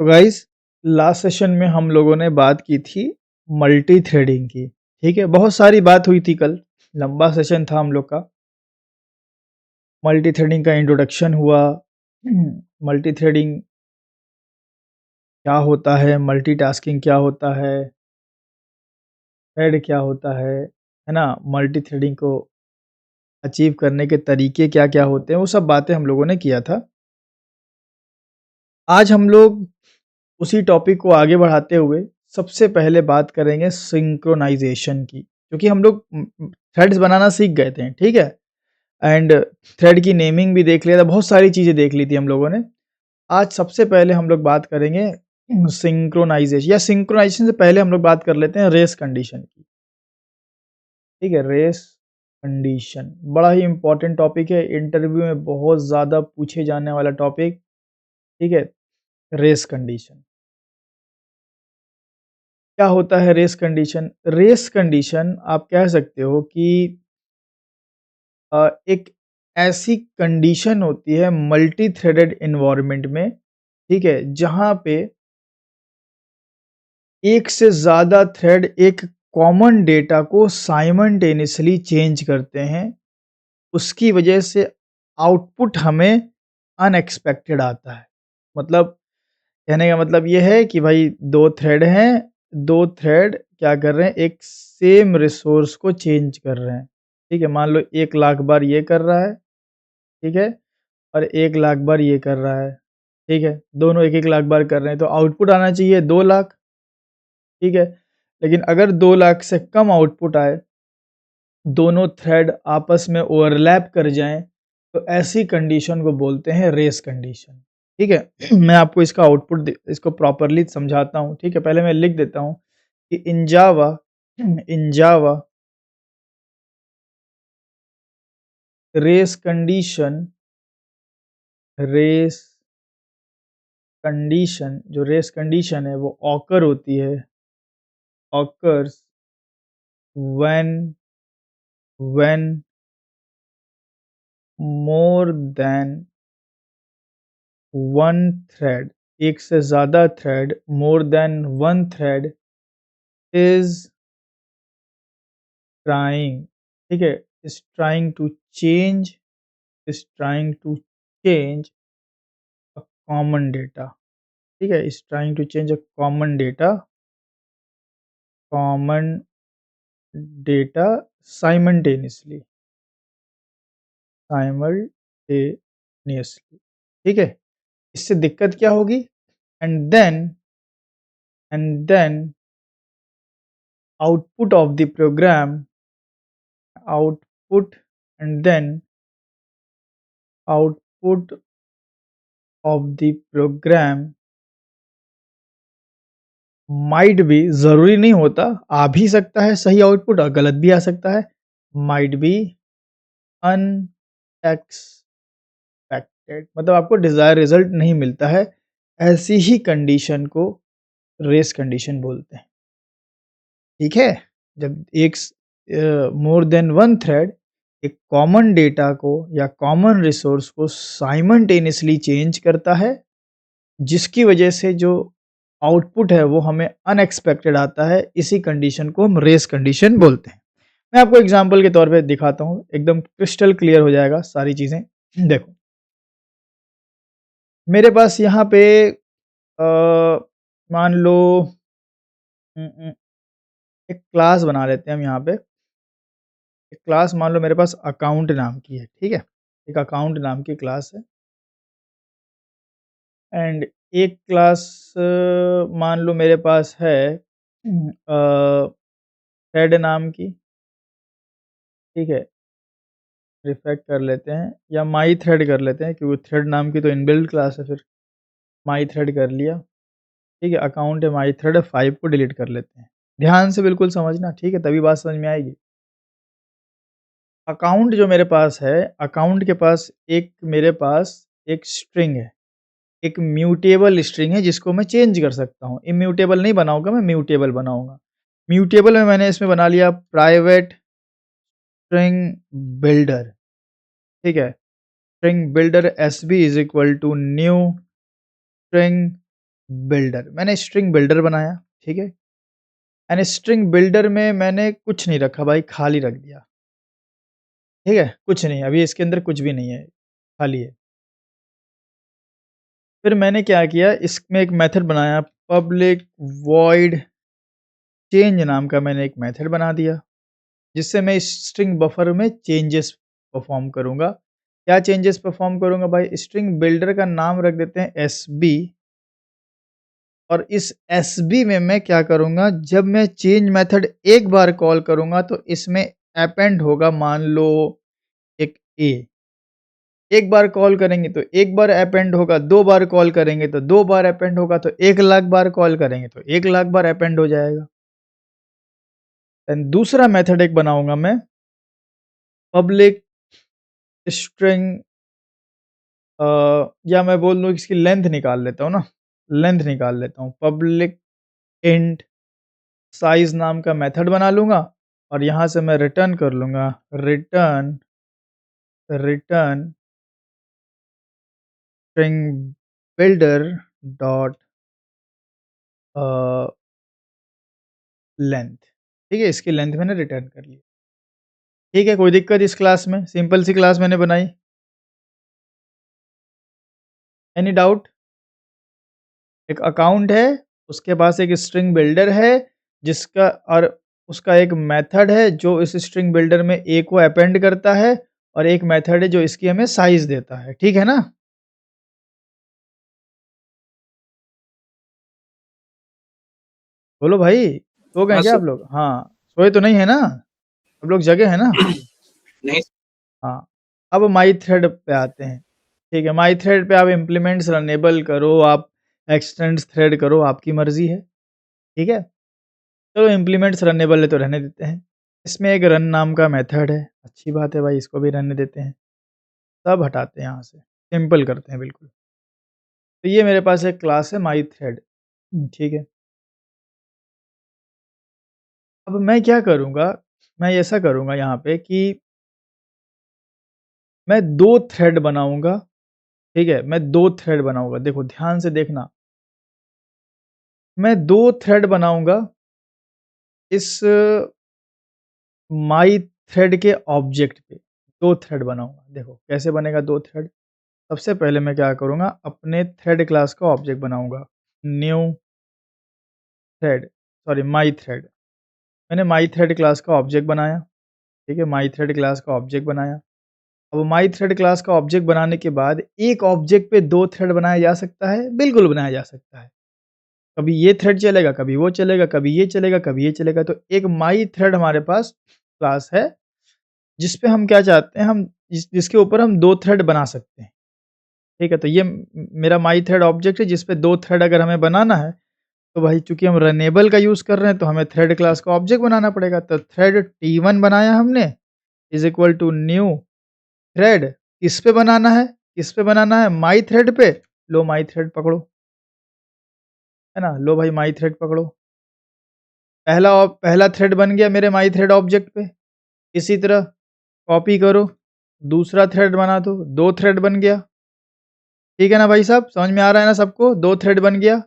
तो guys, last session में हम लोगों ने बात की थी मल्टी थ्रेडिंग की। ठीक है, बहुत सारी बात हुई थी कल, लंबा सेशन था हम लोग का। मल्टी थ्रेडिंग का इंट्रोडक्शन हुआ, मल्टी थ्रेडिंग क्या होता है, मल्टीटास्किंग क्या होता है, थ्रेड क्या होता है ना, मल्टी थ्रेडिंग को अचीव करने के तरीके क्या क्या होते हैं, वो सब बातें हम लोगों ने किया था। आज हम लोग उसी टॉपिक को आगे बढ़ाते हुए सबसे पहले बात करेंगे सिंक्रोनाइजेशन की, क्योंकि हम लोग थ्रेड्स बनाना सीख गए थे। ठीक है, एंड थ्रेड की नेमिंग भी देख लिया था, बहुत सारी चीज़ें देख ली थी हम लोगों ने। आज सबसे पहले हम लोग बात करेंगे सिंक्रोनाइजेशन, या सिंक्रोनाइजेशन से पहले हम लोग बात कर लेते हैं रेस कंडीशन की। ठीक है, रेस कंडीशन बड़ा ही इंपॉर्टेंट टॉपिक है, इंटरव्यू में बहुत ज़्यादा पूछे जाने वाला टॉपिक। ठीक है, रेस कंडीशन क्या होता है? रेस कंडीशन, रेस कंडीशन आप कह सकते हो कि एक ऐसी कंडीशन होती है मल्टी थ्रेडेड इन्वायरमेंट में, ठीक है, जहां पे एक से ज़्यादा थ्रेड एक कॉमन डेटा को साइमल्टेनियसली चेंज करते हैं। उसकी वजह से आउटपुट हमें अनएक्सपेक्टेड आता है। मतलब कहने का मतलब ये है कि भाई दो थ्रेड हैं, दो थ्रेड क्या कर रहे हैं, एक सेम रिसोर्स को चेंज कर रहे हैं। ठीक है, मान लो 1,00,000 बार ये कर रहा है, ठीक है, और 1,00,000 बार ये कर रहा है। ठीक है, दोनों 1,00,000 बार कर रहे हैं, तो आउटपुट आना चाहिए 2,00,000। ठीक है, लेकिन अगर 2,00,000 से कम आउटपुट आए, दोनों थ्रेड आपस में ओवरलैप कर जाएं, तो ऐसी कंडीशन को बोलते हैं रेस कंडीशन। ठीक है, मैं आपको इसका आउटपुट इसको प्रॉपरली समझाता हूँ। ठीक है, पहले मैं लिख देता हूँ कि in Java race condition, race condition जो रेस कंडीशन है वो ऑकर होती है, occurs when more than one thread, एक से ज़्यादा thread, more than one thread is trying, ठीक है, is trying to change, is trying to change a common data. ठीक है, is trying to change a common data simultaneously, simultaneously. ठीक है, इससे दिक्कत क्या होगी? And then and then output of the program, output and then output of the program might be, जरूरी नहीं होता, आ भी सकता है सही आउटपुट और गलत भी आ सकता है, माइट बी अनएक्सपेक्टेड, मतलब आपको डिजायर रिजल्ट नहीं मिलता है। ऐसी ही कंडीशन को रेस कंडीशन बोलते हैं। ठीक है, जब एक मोर देन वन थ्रेड एक कॉमन डेटा को या कॉमन रिसोर्स को साइमल्टेनियसली चेंज करता है, जिसकी वजह से जो आउटपुट है वो हमें अनएक्सपेक्टेड आता है, इसी कंडीशन को हम रेस कंडीशन बोलते हैं। मैं आपको एग्जांपल के तौर पे दिखाता हूँ, एकदम क्रिस्टल क्लियर हो जाएगा सारी चीज़ें। देखो, मेरे पास यहाँ पे मान लो उम उम, एक क्लास बना लेते हैं हम यहाँ पे। एक क्लास मान लो मेरे पास अकाउंट नाम की है, ठीक है? एक अकाउंट नाम की क्लास है, एंड एक क्लास मान लो मेरे पास है थ्रेड नाम की, ठीक है? रिफेक्ट कर लेते हैं या माई थ्रेड कर लेते हैं, क्योंकि थ्रेड नाम की तो इनबिल्ट क्लास है, फिर माई थ्रेड कर लिया। ठीक है, अकाउंट है, माई थ्रेड है, 5 को डिलीट कर लेते हैं। ध्यान से बिल्कुल समझना, ठीक है? तभी बात समझ में आएगी। अकाउंट जो मेरे पास है, अकाउंट के पास मेरे पास एक स्ट्रिंग है, एक म्यूटेबल स्ट्रिंग है जिसको मैं चेंज कर सकता हूँ। इम्यूटेबल नहीं बनाऊँगा, मैं म्यूटेबल बनाऊँगा। म्यूटेबल में मैंने इसमें बना लिया प्राइवेट स्ट्रिंग बिल्डर, ठीक है? String builder SB is equal to new string builder, मैंने स्ट्रिंग बिल्डर बनाया, ठीक है? एंड स्ट्रिंग बिल्डर में मैंने कुछ नहीं रखा भाई, खाली रख दिया, ठीक है? कुछ नहीं, अभी इसके अंदर कुछ भी नहीं है, खाली है। फिर मैंने क्या किया, इसमें एक मेथड बनाया, पब्लिक वॉइड चेंज नाम का मैंने एक मेथड बना दिया, जिससे मैं इस स्ट्रिंग बफर में चेंजेस परफ़ॉर्म करूँगा। क्या चेंजेस परफ़ॉर्म करूँगा भाई? स्ट्रिंग बिल्डर का नाम रख देते हैं एसबी, और इस एसबी में मैं क्या करूँगा, जब मैं चेंज मेथड एक बार कॉल करूँगा तो इसमें अपेंड होगा, मान लो एक ए। एक बार कॉल करेंगे तो एक बार अपेंड होगा, 2 बार कॉल करेंगे तो 2 बार अपेंड होगा, तो 1,00,000 बार कॉल करेंगे तो 1,00,000 बार अपेंड हो जाएगा। देन दूसरा मेथड एक बनाऊँगा मैं, पब्लिक स्ट्रिंग, या मैं बोल दूँ इसकी लेंथ निकाल लेता हूँ ना, लेंथ निकाल लेता हूँ। पब्लिक इंट साइज़ नाम का मेथड बना लूँगा, और यहाँ से मैं रिटर्न कर लूँगा, return return string builder dot a, length, ठीक है? इसकी लेंथ मैंने रिटर्न कर ली। ठीक है, कोई दिक्कत इस क्लास में? सिंपल सी क्लास मैंने बनाई। Any doubt? एक अकाउंट है, उसके पास एक स्ट्रिंग बिल्डर है, जिसका और उसका एक मेथड है जो इस स्ट्रिंग बिल्डर में ए को अपेंड करता है, और एक मेथड है जो इसकी हमें साइज़ देता है। ठीक है ना? बोलो भाई, सो गए हाँ क्या सर। आप लोग? हाँ, सोए तो नहीं है ना? सब लोग जगे हैं ना? नहीं। हाँ, अब माई थ्रेड पे आते हैं। ठीक है, माई थ्रेड पे आप इम्प्लीमेंट्स रनेबल करो, आप एक्सटेंड्स थ्रेड करो, आपकी मर्ज़ी है। ठीक है? चलो इम्प्लीमेंट्स रनेबल है तो रहने देते हैं। इसमें एक रन नाम का मेथड है, अच्छी बात है भाई, इसको भी रहने देते हैं। सब हटाते हैं यहाँ से, सिंपल करते हैं बिल्कुल। तो ये मेरे पास एक क्लास है माई थ्रेड, ठीक है। अब मैं क्या करूँगा, मैं ऐसा करूँगा यहाँ पे कि मैं 2 थ्रेड बनाऊँगा, ठीक है? मैं 2 थ्रेड बनाऊँगा, देखो ध्यान से देखना। मैं 2 थ्रेड बनाऊँगा इस माई थ्रेड के ऑब्जेक्ट पे, 2 थ्रेड बनाऊँगा। देखो कैसे बनेगा 2 थ्रेड? सबसे पहले मैं क्या करूँगा, अपने थ्रेड क्लास का ऑब्जेक्ट बनाऊँगा, new thread, sorry my thread. मैंने माई थ्रेड क्लास का ऑब्जेक्ट बनाया, ठीक है? माई थ्रेड क्लास का ऑब्जेक्ट बनाया। अब माई थ्रेड क्लास का ऑब्जेक्ट बनाने के बाद एक ऑब्जेक्ट पे 2 थ्रेड बनाया जा सकता है? बिल्कुल बनाया जा सकता है। कभी ये थ्रेड चलेगा, कभी वो चलेगा, कभी ये चलेगा, कभी ये चलेगा। तो एक माई थ्रेड हमारे पास क्लास है, जिस पे हम क्या चाहते हैं, हम जिसके ऊपर हम 2 थ्रेड बना सकते हैं। ठीक है? तो ये मेरा माई थ्रेड ऑब्जेक्ट है, जिस पे 2 थ्रेड अगर हमें बनाना है, तो भाई चूँकि हम रनेबल का यूज़ कर रहे हैं, तो हमें थ्रेड क्लास का ऑब्जेक्ट बनाना पड़ेगा। तो थ्रेड T1 बनाया हमने, is equal to new thread, किस पे बनाना है? किस पे बनाना है? माई थ्रेड पे। लो माई थ्रेड पकड़ो, है ना? लो भाई माई थ्रेड पकड़ो। पहला थ्रेड बन गया मेरे माई थ्रेड ऑब्जेक्ट पे। इसी तरह कॉपी करो, दूसरा थ्रेड बना दो, 2 थ्रेड बन गया। ठीक है ना भाई साहब? समझ में आ रहा है ना सबको? 2 थ्रेड बन गया।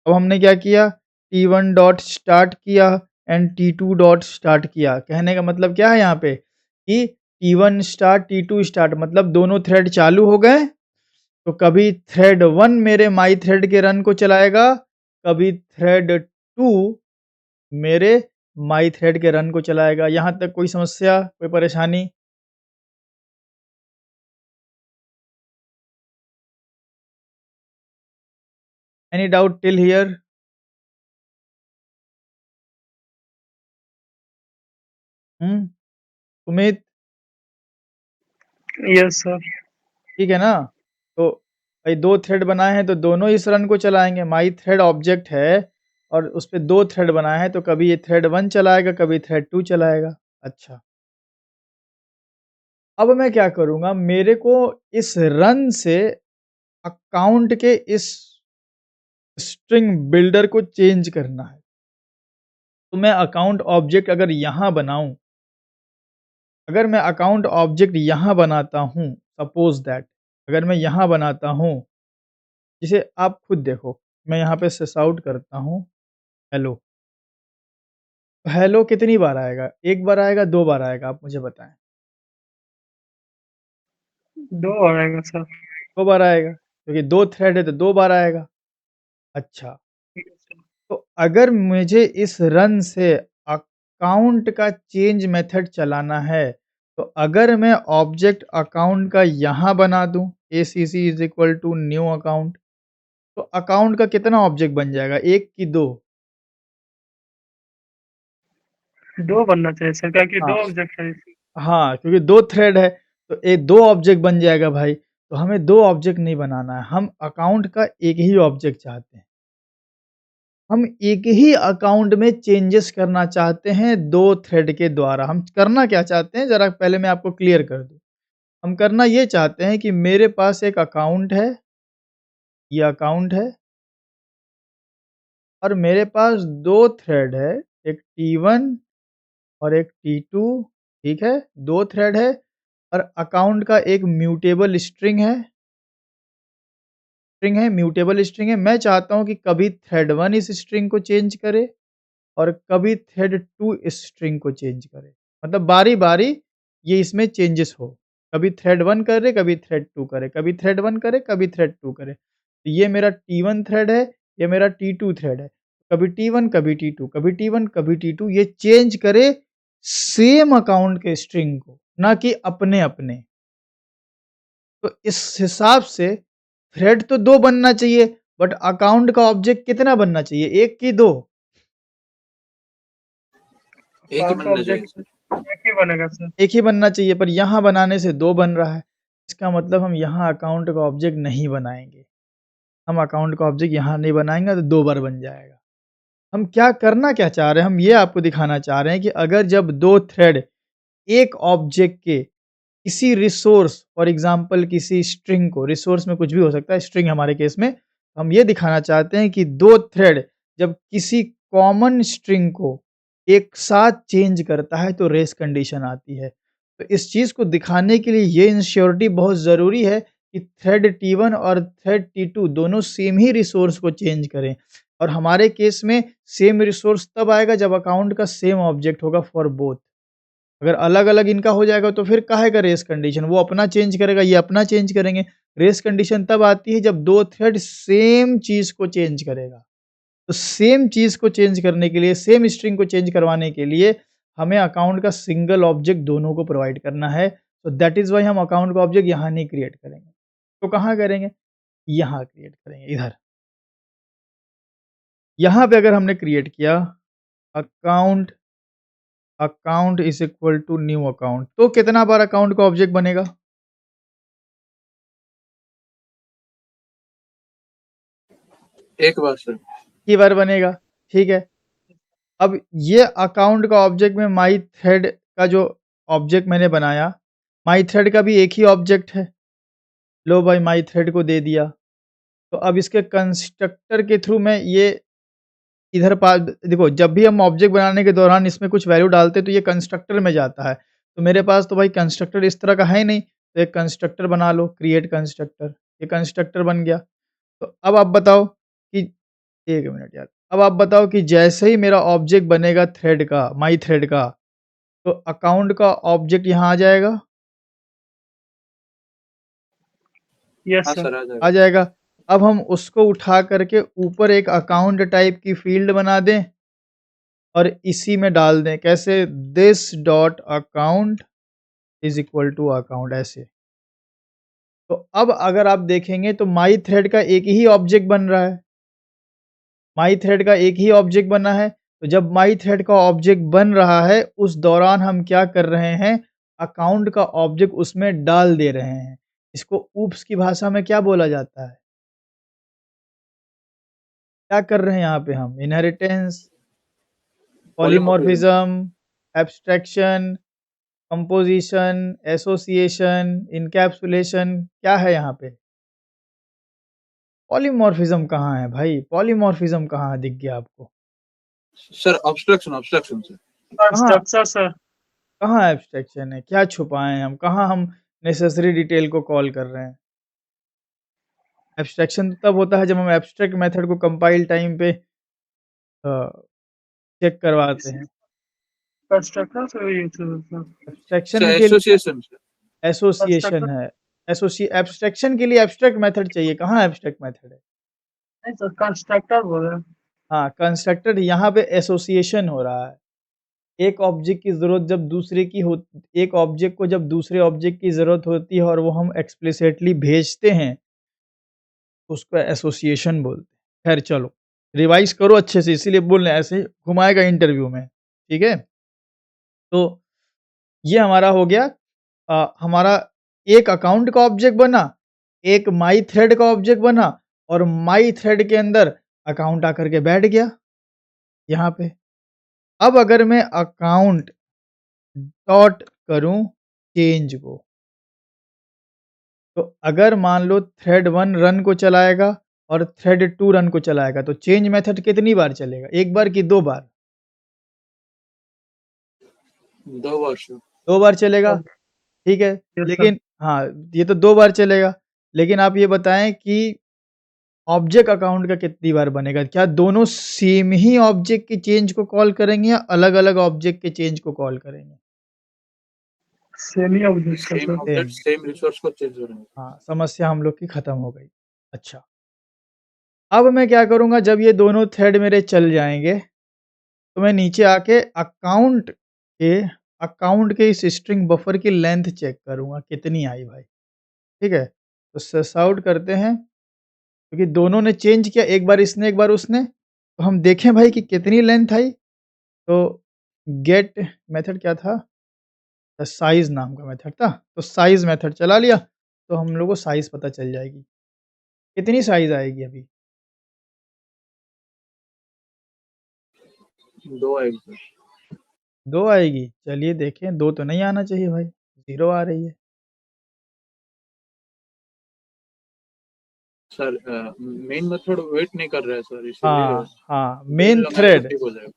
अब हमने क्या किया, T1 डॉट स्टार्ट किया एंड T2 डॉट स्टार्ट किया। कहने का मतलब क्या है यहाँ पे कि T1 स्टार्ट, T2 स्टार्ट, मतलब दोनों थ्रेड चालू हो गए। तो कभी थ्रेड 1 मेरे माई थ्रेड के रन को चलाएगा, कभी थ्रेड 2 मेरे माई थ्रेड के रन को चलाएगा। यहाँ तक कोई समस्या, कोई परेशानी? Any doubt till here? Sumit, yes sir. ठीक है ना? तो भाई 2 थ्रेड बनाए हैं तो दोनों इस रन को चलाएँगे। माई थ्रेड ऑब्जेक्ट है और उस पे 2 थ्रेड बनाए हैं, तो कभी ये थ्रेड 1 चलाएगा, कभी थ्रेड 2 चलाएगा। अच्छा, अब मैं क्या करूँगा, मेरे को इस रन से अकाउंट के इस स्ट्रिंग बिल्डर को चेंज करना है। तो मैं अकाउंट ऑब्जेक्ट अगर यहाँ बनाऊँ, अगर मैं अकाउंट ऑब्जेक्ट यहाँ बनाता हूँ, सपोज़ दैट अगर मैं यहाँ बनाता हूँ, जिसे आप खुद देखो। मैं यहाँ पे सिस आउट करता हूँ हेलो। हेलो कितनी बार आएगा? 1 बार आएगा, 2 बार आएगा? आप मुझे बताएँ। 2 आएगा सर। 2 बार आएगा, क्योंकि 2 थ्रेड है तो 2 बार आएगा। अच्छा, ठीक है सर। तो अगर मुझे इस रन से अकाउंट का चेंज मेथड चलाना है, तो अगर मैं ऑब्जेक्ट अकाउंट का यहाँ बना दूँ, ACC is equal to new account, तो अकाउंट का कितना ऑब्जेक्ट बन जाएगा, 1 कि 2? 2 बनना चाहिए सर, क्या कि 2 हाँ, ऑब्जेक्ट है इसमें। हाँ, क्योंकि 2 थ्रेड है, तो 2 ऑब्जेक्ट बन जाएगा भाई, तो हमें 2 ऑब्जेक्ट नहीं बनाना है, हम अकाउंट का 1 ही ऑब्जेक्ट चाहते हैं। हम एक ही अकाउंट में चेंजेस करना चाहते हैं 2 थ्रेड के द्वारा। हम करना क्या चाहते हैं ज़रा पहले मैं आपको क्लियर कर दूँ। हम करना ये चाहते हैं कि मेरे पास एक अकाउंट है, ये अकाउंट है और मेरे पास 2 थ्रेड है, एक T1 और एक T2, ठीक है? 2 थ्रेड है और अकाउंट का एक म्यूटेबल म्यूटेबल स्ट्रिंग है। मैं चाहता हूँ कि कभी थ्रेड 1 इस स्ट्रिंग को चेंज करे और कभी थ्रेड 2 इस स्ट्रिंग को चेंज करे। मतलब बारी-बारी ये इसमें चेंजेस हो। कभी थ्रेड 1 करे, कभी थ्रेड 2 करे, कभी थ्रेड 1 करे, कभी थ्रेड 2 करे। तो ये मेरा T1 थ्रेड है, ये मेरा T2 थ्रेड है। कभी T1, कभी T2, कभी T1, कभी T2 ये चेंज करे सेम अकाउंट के स्ट्रिंग को, ना कि अपने-अपने। तो इस हिसाब से थ्रेड तो 2 बनना चाहिए, बट अकाउंट का ऑब्जेक्ट कितना बनना चाहिए, 1 कि 2? एक ही अकाउंट बनना चाहिए ऑब्जेक्ट सर। एक ही बनेगा सर। 1 ही बनना चाहिए, पर यहाँ बनाने से 2 बन रहा है। इसका मतलब हम यहाँ अकाउंट का ऑब्जेक्ट नहीं बनाएँगे। हम अकाउंट का ऑब्जेक्ट यहाँ नहीं बनाएँगे तो 2 बार बन जाएगा। हम क्या करना क्या चाह रहे हैं, हम ये आपको दिखाना चाह रहे हैं कि अगर जब 2 थ्रेड एक ऑब्जेक्ट के किसी रिसोर्स फॉर एग्ज़ाम्पल किसी स्ट्रिंग को, रिसोर्स में कुछ भी हो सकता है, स्ट्रिंग हमारे केस में, हम ये दिखाना चाहते हैं कि 2 थ्रेड जब किसी कॉमन स्ट्रिंग को एक साथ चेंज करता है तो रेस कंडीशन आती है। तो इस चीज़ को दिखाने के लिए ये इन्श्योरिटी बहुत ज़रूरी है कि थ्रेड T1 और थ्रेड T2 दोनों सेम ही रिसोर्स को चेंज करें और हमारे केस में सेम रिसोर्स तब आएगा जब अकाउंट का सेम ऑब्जेक्ट होगा फॉर बोथ। अगर अलग-अलग इनका हो जाएगा तो फिर काहे का रेस कंडीशन? वो अपना चेंज करेगा, ये अपना चेंज करेंगे। रेस कंडीशन तब आती है जब 2 थ्रेड सेम चीज़ को चेंज करेगा। तो सेम चीज़ को चेंज करने के लिए, सेम स्ट्रिंग को चेंज करवाने के लिए हमें अकाउंट का सिंगल ऑब्जेक्ट दोनों को प्रोवाइड करना है। तो दैट इज़ व्हाई हम अकाउंट का ऑब्जेक्ट यहाँ नहीं क्रिएट करेंगे। तो कहाँ करेंगे? यहाँ क्रिएट करेंगे, इधर। यहाँ पे अगर हमने क्रिएट किया account account is equal to new account तो कितना बार अकाउंट का ऑब्जेक्ट बनेगा? एक बार सर। की बार बनेगा, ठीक है। अब ये अकाउंट का ऑब्जेक्ट में माई थ्रेड का जो ऑब्जेक्ट मैंने बनाया, माई थ्रेड का भी एक ही ऑब्जेक्ट है। लो भाई माई थ्रेड को दे दिया। तो अब इसके कंस्ट्रक्टर के थ्रू मैं ये इधर पा देखो जब भी हम ऑब्जेक्ट बनाने के दौरान इसमें कुछ वैल्यू डालते हैं तो ये कंस्ट्रक्टर में जाता है। तो मेरे पास तो भाई कंस्ट्रक्टर इस तरह का है ही नहीं, तो एक कंस्ट्रक्टर बना लो, क्रिएट कंस्ट्रक्टर। ये कंस्ट्रक्टर बन गया। तो अब आप बताओ कि 1 मिनट यार। अब आप बताओ कि जैसे ही मेरा ऑब्जेक्ट बनेगा थ्रेड का, माई थ्रेड का, तो अकाउंट का ऑब्जेक्ट यहाँ आ जाएगा? यस हाँ सर। सर, आ आ जाएगा। जाएगा। अब हम उसको उठा करके ऊपर एक अकाउंट टाइप की फ़ील्ड बना दें और इसी में डाल दें। कैसे? This dot account is equal to account ऐसे। तो अब अगर आप देखेंगे तो माई थ्रेड का एक ही ऑब्जेक्ट बन रहा है। माई थ्रेड का एक ही ऑब्जेक्ट बना है। तो जब माई थ्रेड का ऑब्जेक्ट बन रहा है, उस दौरान हम क्या कर रहे हैं? अकाउंट का ऑब्जेक्ट उसमें डाल दे रहे हैं। इसको ऊप्स की भाषा में क्या बोला जाता है? क्या कर रहे हैं यहाँ पे हम? Inheritance, polymorphism. Polymorphism, abstraction, composition, association, encapsulation क्या है यहाँ पे? पॉलीमॉर्फिज़्म कहाँ है भाई? पॉलीमॉर्फिज़्म कहाँ दिख गया आपको? Sir obstruction obstruction sir. कहाँ स्ट्रक्चर सर। कहाँ एब्स्ट्रैक्शन है? क्या छुपाए हैं हम? कहाँ हम नेसेसरी डिटेल को कॉल कर रहे हैं? एब्स्ट्रैक्शन तब होता है जब हम एब्स्ट्रैक्ट मेथड को कंपाइल टाइम पे चेक करवाते हैं। कंस्ट्रक्टर से ये सर एब्स्ट्रैक्शन सर के लिए एसोसिएशन सर एसोसिएशन है। एब्स्ट्रैक्शन के लिए एब्स्ट्रैक्ट मेथड चाहिए, कहाँ एब्स्ट्रैक्ट मेथड है? नहीं सर, कंस्ट्रक्टर बोल रहे हैं। हाँ, कंस्ट्रक्टेड, यहाँ पे एसोसिएशन हो रहा है। एक ऑब्जेक्ट की ज़रूरत जब दूसरे की हो एक ऑब्जेक्ट को जब दूसरे ऑब्जेक्ट की ज़रूरत होती है और वो हम एक्सप्लिसिटली भेजते हैं, तो उसको एसोसिएशन बोलते हैं। खैर चलो, रिवाइज़ करो अच्छे से, इसीलिए बोल रहे हैं, ऐसे ही घुमाएगा इंटरव्यू में, ठीक है? तो ये हमारा हो गया हमारा एक अकाउंट का ऑब्जेक्ट बना, एक माई थ्रेड का ऑब्जेक्ट बना और माई थ्रेड के अंदर अकाउंट आकर के बैठ गया यहाँ पे। अब अगर मैं अकाउंट डॉट करूँ चेंज को, तो अगर मान लो थ्रेड 1 रन को चलाएगा और थ्रेड 2 रन को चलाएगा, तो चेंज मेथड कितनी बार चलेगा? 1 बार कि 2 बार? 2 बार सर 2 बार चलेगा, ठीक है। Yes, लेकिन हाँ, ये तो 2 बार चलेगा, लेकिन आप ये बताएँ कि ऑब्जेक्ट अकाउंट का कितनी बार बनेगा? क्या दोनों सेम ही ऑब्जेक्ट के चेंज को कॉल करेंगे या अलग-अलग ऑब्जेक्ट के चेंज को कॉल करेंगे? सेमी ऑब्जेक्ट का same sir. Object same resource को चेंज करेंगे। हाँ, समस्या हम लोग की खत्म हो गई। अच्छा, अब मैं क्या करूँगा, जब ये दोनों थ्रेड मेरे चल जाएँगे, तो मैं नीचे आके अकाउंट के इस स्ट्रिंग बफर की लेंथ चेक करूँगा कितनी आई भाई, ठीक है? तो सस आउट करते हैं, क्योंकि दोनों ने चेंज किया, एक बार इसने एक बार उसने, तो हम देखें भाई कि कितनी लेंथ आई। तो गेट मेथड क्या था? साइज़ नाम का मेथड था, तो साइज़ मेथड चला लिया, तो हम लोग को साइज़ पता चल जाएगी। कितनी साइज़ आएगी अभी? 2 आएगी सर 2 आएगी? चलिए देखें, 2 तो नहीं आना चाहिए भाई, 0 आ रही है। सर मेन मेथड वेट नहीं कर रहा है सर इसीलिए हाँ, हाँ, वेट लगाने पर ठीक हो जाएगा।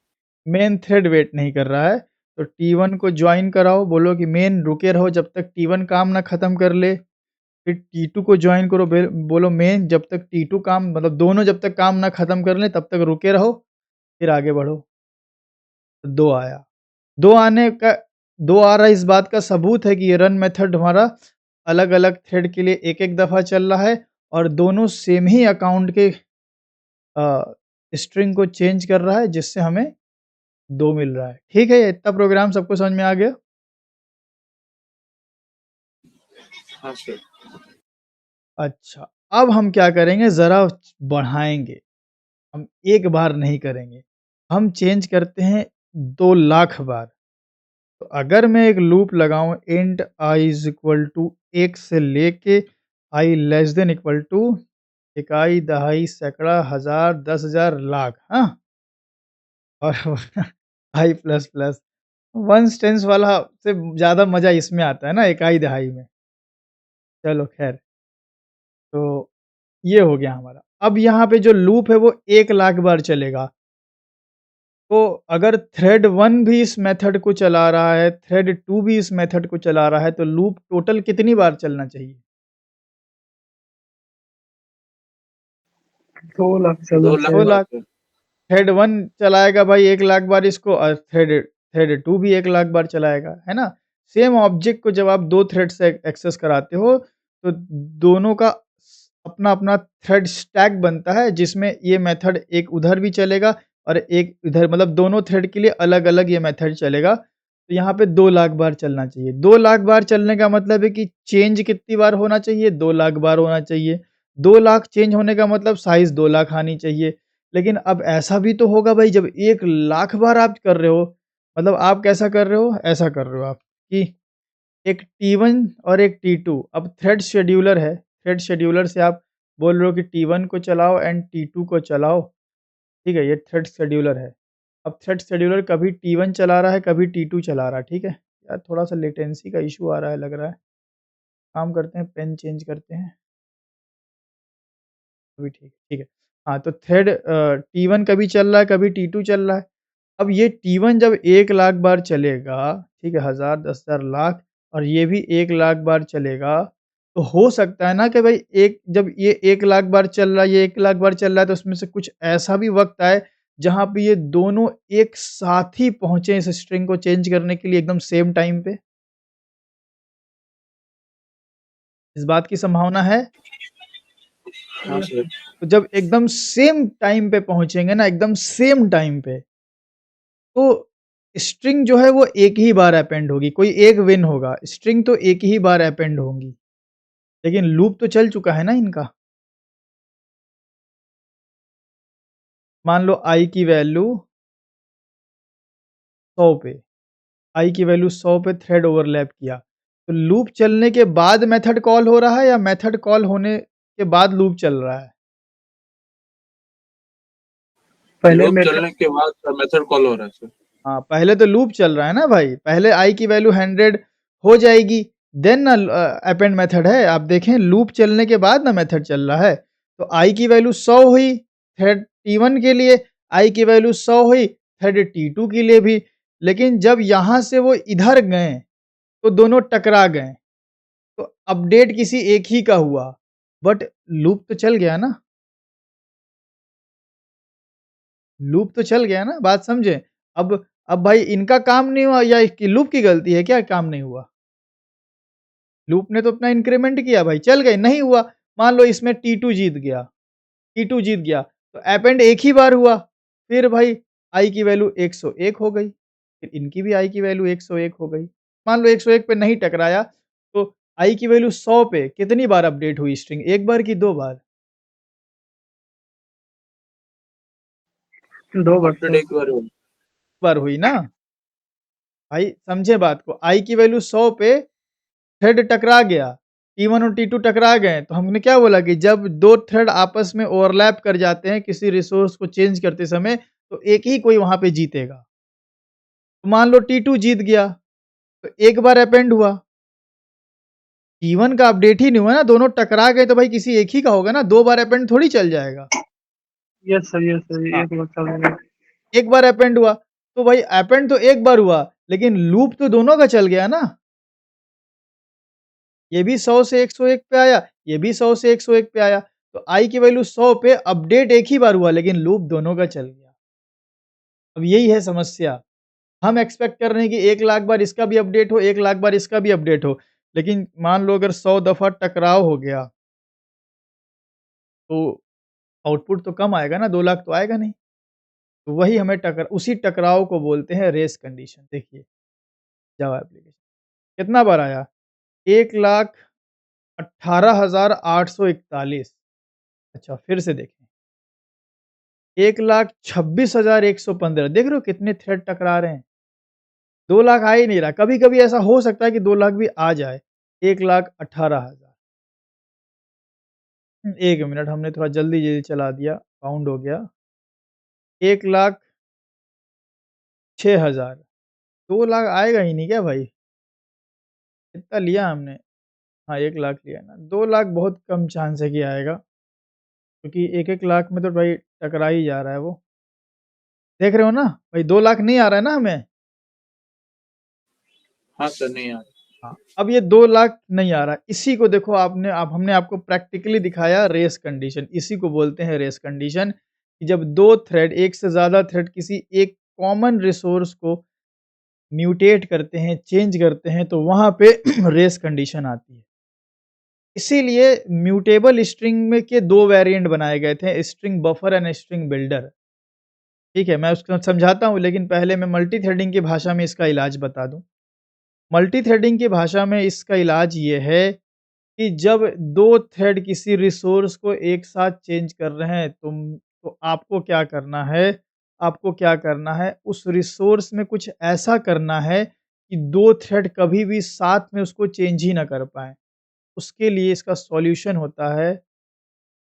मेन थ्रेड वेट नहीं कर रहा है, तो T1 को जॉइन कराओ, बोलो कि मेन रुके रहो जब तक T1 काम ना खत्म कर ले, फिर T2 को जॉइन करो, बोलो मेन जब तक T2 काम, मतलब दोनों जब तक काम ना खत्म कर लें तब तक रुके रहो, फिर आगे बढ़ो। तो 2 आया। 2 आ रहा है, इस बात का सबूत है कि ये रन मेथड हमारा अलग-अलग थ्रेड के लिए एक-एक दफ़ा चल रहा है और दोनों सेम ही अकाउंट के स्ट्रिंग को चेंज कर रहा है, जिससे हमें 2 मिल रहा है। ठीक है, ये इतना प्रोग्राम सबको समझ में आ गया? हाँ सर अच्छा, अब हम क्या करेंगे, ज़रा बढ़ाएँगे, हम एक बार नहीं करेंगे, हम चेंज करते हैं 2 लाख बार। तो अगर मैं एक लूप लगाऊँ int i is equal to 1 से लेके i less than equal to इकाई, दहाई, सैकड़ा, हज़ार, 10,000, लाख, हाँ? और i plus plus ones tens वाला से ज़्यादा मज़ा इसमें आता है ना, इकाई, दहाई में। चलो खैर, तो ये हो गया हमारा। अब यहाँ पे जो लूप है वो 1 लाख बार चलेगा। तो अगर थ्रेड 1 भी इस मेथड को चला रहा है, थ्रेड 2 भी इस मेथड को चला रहा है, तो लूप टोटल कितनी बार चलना चाहिए? 2 लाख 2 चलना लाख 2 चाहिए। लाख। थ्रेड 1 चलाएगा भाई 1 लाख बार इसको और थ्रेड थ्रेड 2 भी 1 लाख बार चलाएगा, है ना? सेम ऑब्जेक्ट को जब आप 2 थ्रेड से एक्सेस कराते हो, तो दोनों का अपना-अपना थ्रेड स्टैक बनता है, जिसमें ये मेथड एक उधर भी चलेगा और एक इधर, मतलब दोनों थ्रेड के लिए अलग-अलग ये मेथड चलेगा। तो यहाँ पे 2 लाख बार चलना चाहिए। 2 लाख बार चलने का मतलब है कि चेंज कितनी बार होना चाहिए? 2 लाख बार होना चाहिए। 2 लाख चेंज होने का मतलब साइज़ 2 लाख आनी चाहिए। लेकिन अब ऐसा भी तो होगा भाई, जब 1 लाख बार आप कर रहे हो, मतलब आप कैसा कर रहे हो? ऐसा कर रहे हो आप कि एक T1 और एक T2, अब थ्रेड शेड्यूलर है, थ्रेड शेड्यूलर से आप बोल रहे हो कि T1 को चलाओ एंड T2 को चलाओ, ठीक है? ये थ्रेड शेड्यूलर है। अब थ्रेड शेड्यूलर कभी T1 चला रहा है, कभी T2 चला रहा है, ठीक है? यार थोड़ा-सा लेटेंसी का इश्यू आ रहा है लग रहा है। काम करते हैं, पेन चेंज करते हैं। अभी ठीक है। हाँ, तो थ्रेड T1 कभी चल रहा है, कभी T2 चल रहा है। अब ये T1 जब 1 लाख बार चलेगा, ठीक है? 1000, 10,000, लाख, और ये भी 1 लाख बार चलेगा, तो हो सकता है ना कि भाई जब ये 1 लाख बार चल रहा है, ये 1 लाख बार चल रहा है, तो उसमें से कुछ ऐसा भी वक़्त आए, जहाँ पे ये दोनों एक साथ ही पहुँचे इस स्ट्रिंग को चेंज करने के लिए एकदम सेम टाइम पे? इस बात की संभावना है? हाँ सर। तो जब एकदम सेम टाइम पे पहुँचेंगे ना, एकदम सेम टाइम पे, तो स्ट्रिंग जो है वो एक ही बार अपेंड होगी, कोई एक विन होगा, स्ट्रिंग तो एक ही बार अपेंड होंगी। लेकिन लूप तो चल चुका है ना इनका। मान लो i की वैल्यू 100 पे, i की वैल्यू 100 पे थ्रेड ओवरलैप किया। तो लूप चलने के बाद मेथड कॉल हो रहा है या मेथड कॉल होने के बाद लूप चल रहा है? पहले लूप मेथड चलने के बाद मेथड कॉल हो रहा है सर। हाँ, पहले तो लूप चल रहा है ना भाई, पहले i की वैल्यू 100 हो जाएगी, देन ना अपेंड मेथड है। आप देखें लूप चलने के बाद ना मेथड चल रहा है। तो i की वैल्यू 100 हुई थ्रेड T1 के लिए, i की वैल्यू 100 हुई थ्रेड T2 के लिए भी। लेकिन जब यहाँ से वो इधर गए, तो दोनों टकरा गए, तो अपडेट किसी एक ही का हुआ, बट लूप तो चल गया ना। लूप तो चल गया ना, बात समझे। अब भाई इनका काम नहीं हुआ या कि लूप की गलती है क्या, काम नहीं हुआ? लूप ने तो अपना इंक्रीमेंट किया भाई, चल गए, नहीं हुआ। मान लो इसमें T2 जीत गया, T2 जीत गया, तो अपेंड एक ही बार हुआ। फिर भाई i की वैल्यू 101 हो गई, फिर इनकी भी i की वैल्यू 101 हो गई। मान लो 101 पे नहीं टकराया, तो i की वैल्यू 100 पे कितनी बार अपडेट हुई स्ट्रिंग, एक बार की 2 बार? 2 अपडेट बच्चे एक बार होगा। बार हुई ना। भाई समझे बात को, i की वैल्यू 100 पे थ्रेड टकरा गया, T1 और T2 टकरा गए, तो हमने क्या बोला कि जब 2 थ्रेड आपस में ओवरलैप कर जाते हैं किसी रिसोर्स को चेंज करते समय, तो एक ही कोई वहाँ पे जीतेगा। तो मान लो T2 जीत गया, तो एक बार अपेंड हुआ, T1 का अपडेट ही नहीं हुआ ना, दोनों टकरा गए तो भाई किसी एक ही का होगा ना, 2 बार अपेंड थोड़ी चल जाएगा। यस सर हाँ, एक बच्चा होगा। एक बार अपेंड हुआ, तो भाई अपेंड तो एक बार हुआ, लेकिन लूप तो दोनों का चल गया ना। ये भी 100 से 101 पे आया, ये भी 100 से 101 पे आया, तो i की वैल्यू 100 पे अपडेट एक ही बार हुआ, लेकिन लूप दोनों का चल गया। अब यही है समस्या। हम एक्सपेक्ट कर रहे हैं कि 1 लाख बार इसका भी अपडेट हो, 1 लाख बार इसका भी अपडेट हो, लेकिन मान लो अगर 100 दफ़ा टकराव हो गया, तो आउटपुट तो कम आएगा ना, 2 लाख तो आएगा नहीं। तो वही हमें उसी टकराव को बोलते हैं रेस कंडीशन। देखिए, जावा एप्लीकेशन कितना बार आया? 1,18,841। अच्छा, फिर से देखें, 1,26,115। देख रहे हो कितने थ्रेड टकरा रहे हैं? 2 लाख आ ही नहीं रहा। कभी-कभी ऐसा हो सकता है कि 2 लाख भी आ जाए। 1,18,000। 1 मिनट, हमने थोड़ा जल्दी-जल्दी चला दिया, काउंट हो गया। 1,06,000। 2 लाख आएगा ही नहीं क्या भाई? कितना लिया हमने? हाँ, 1 लाख लिया ना। 2 लाख बहुत कम चांस है कि आएगा, क्योंकि 1-1 लाख में तो भाई टकरा ही जा रहा है वो। देख रहे हो ना? भाई 2 लाख नहीं आ रहा है ना हमें? हाँ सर, नहीं आ रहा। हाँ, अब ये 2 लाख नहीं आ रहा। इसी को देखो, हमने आपको प्रैक्टिकली दिखाया रेस कंडीशन। इसी को बोलते हैं रेस कंडीशन, कि जब 2 थ्रेड, एक से ज़्यादा थ्रेड किसी एक कॉमन रिसोर्स को म्यूटेट करते हैं, चेंज करते हैं, तो वहाँ पे रेस कंडीशन आती है। इसीलिए म्यूटेबल स्ट्रिंग में के 2 वेरिएंट बनाए गए थे, string buffer and string builder. ठीक है, मैं उसको समझाता हूँ, लेकिन पहले मैं मल्टी थ्रेडिंग की भाषा में इसका इलाज बता दूँ। मल्टी थ्रेडिंग की भाषा में इसका इलाज ये है कि जब 2 थ्रेड किसी रिसोर्स को एक साथ चेंज कर रहे हैं, तो आपको क्या करना है? आपको क्या करना है? उस रिसोर्स में कुछ ऐसा करना है कि 2 थ्रेड कभी भी साथ में उसको चेंज ही ना कर पाएँ। उसके लिए इसका सॉल्यूशन होता है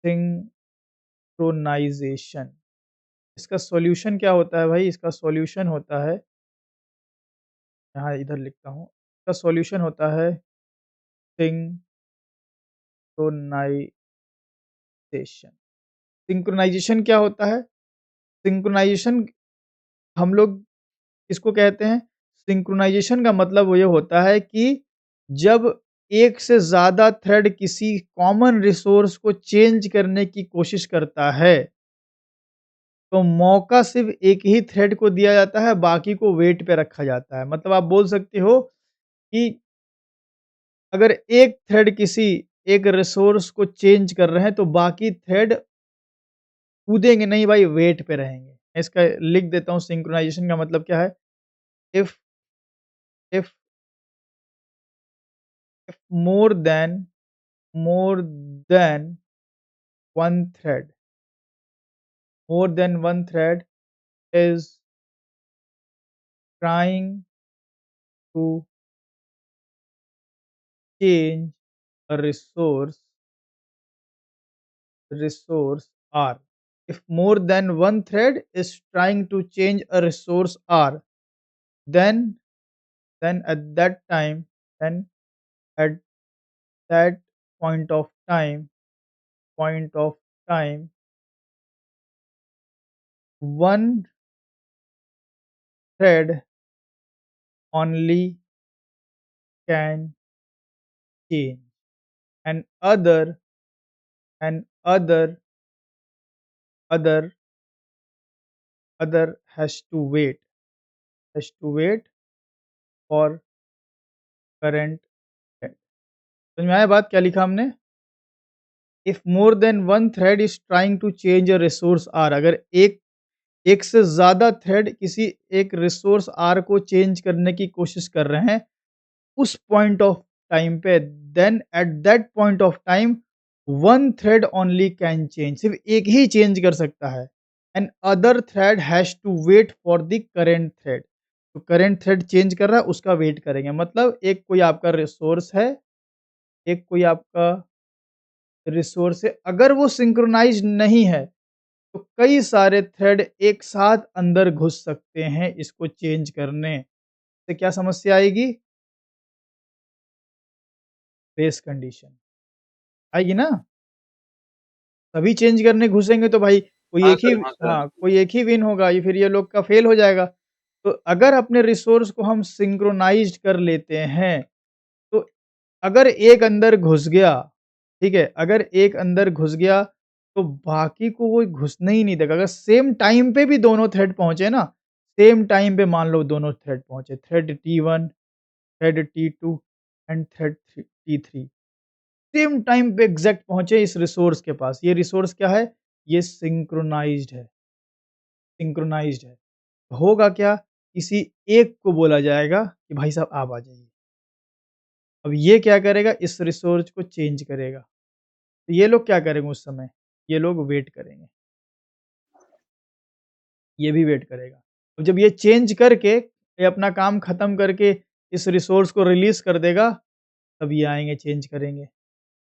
सिंक्रोनाइज़ेशन। इसका सॉल्यूशन क्या होता है भाई? इसका सॉल्यूशन होता है, यहाँ इधर लिखता हूँ। इसका सॉल्यूशन होता है सिंक्रोनाइज़ेशन। सिंक्रोनाइज़ेशन क्या होता है? सिंक्रोनाइज़ेशन हम लोग इसको कहते हैं, सिंक्रोनाइज़ेशन का मतलब वो ये होता है कि जब एक से ज़्यादा थ्रेड किसी कॉमन रिसोर्स को चेंज करने की कोशिश करता है, तो मौका सिर्फ़ एक ही थ्रेड को दिया जाता है, बाकी को वेट पे रखा जाता है। मतलब आप बोल सकते हो कि अगर एक थ्रेड किसी एक रिसोर्स को चेंज कर रहे हैं, तो बाकी थ्रेड कूदेंगे नहीं भाई, वेट पे रहेंगे। मैं इसका लिख देता हूँ सिंक्रोनाइज़ेशन का मतलब क्या है? If if if more then one thread more than one thread is trying to change a resource R. If more than one thread is trying to change a resource R, then then at that time then at that point of time point of time one thread only can change and other other other has to wait for current thread. समझ में आया बात क्या लिखा हमने? If more than one thread is trying to change a resource R, अगर एक से ज्यादा थ्रेड किसी एक रिसोर्स आर को चेंज करने की कोशिश कर रहे हैं उस पॉइंट ऑफ टाइम पे, then at that point of time one thread only can change, सिर्फ एक ही चेंज कर सकता है। And other thread has to wait for the current thread, तो करेंट थ्रेड चेंज कर रहा है उसका वेट करेंगे। मतलब एक कोई आपका रिसोर्स है, एक कोई आपका रिसोर्स है, अगर वो सिंक्रोनाइज़ नहीं है, तो कई सारे थ्रेड एक साथ अंदर घुस सकते हैं इसको चेंज करने। से क्या समस्या आएगी? रेस कंडीशन आएगी ना? सभी चेंज करने घुसेंगे तो भाई कोई हाँ एक ही, सर, हाँ सर। हाँ, कोई एक ही विन होगा, ये फिर ये लोग का फेल हो जाएगा। तो अगर अपने रिसोर्स को हम सिंक्रोनाइज़्ड कर लेते हैं, तो अगर एक अंदर घुस गया, ठीक है? अगर एक अंदर घुस गया, तो बाकी को वो घुसने ही नहीं देगा। अगर सेम टाइम पे भी दोनों थ्रेड पहुँचे ना, सेम टाइम पे मान लो दोनों थ्रेड पहुँचे, thread T1, thread T2 and thread T3 same time पे एग्ज़ैक्ट पहुँचे इस रिसोर्स के पास। ये रिसोर्स क्या है? ये सिंक्रोनाइज़्ड है। होगा क्या? किसी एक को बोला जाएगा कि भाई साहब आप आ जाइए। अब ये क्या करेगा? इस रिसोर्स को चेंज करेगा। तो ये लोग क्या करेंगे उस समय? ये लोग वेट करेंगे, ये भी वेट करेगा। तो जब ये चेंज करके, ये अपना काम खत्म करके इस रिसोर्स को रिलीज़ कर देगा, तब ये आएँगे चेंज करेंगे।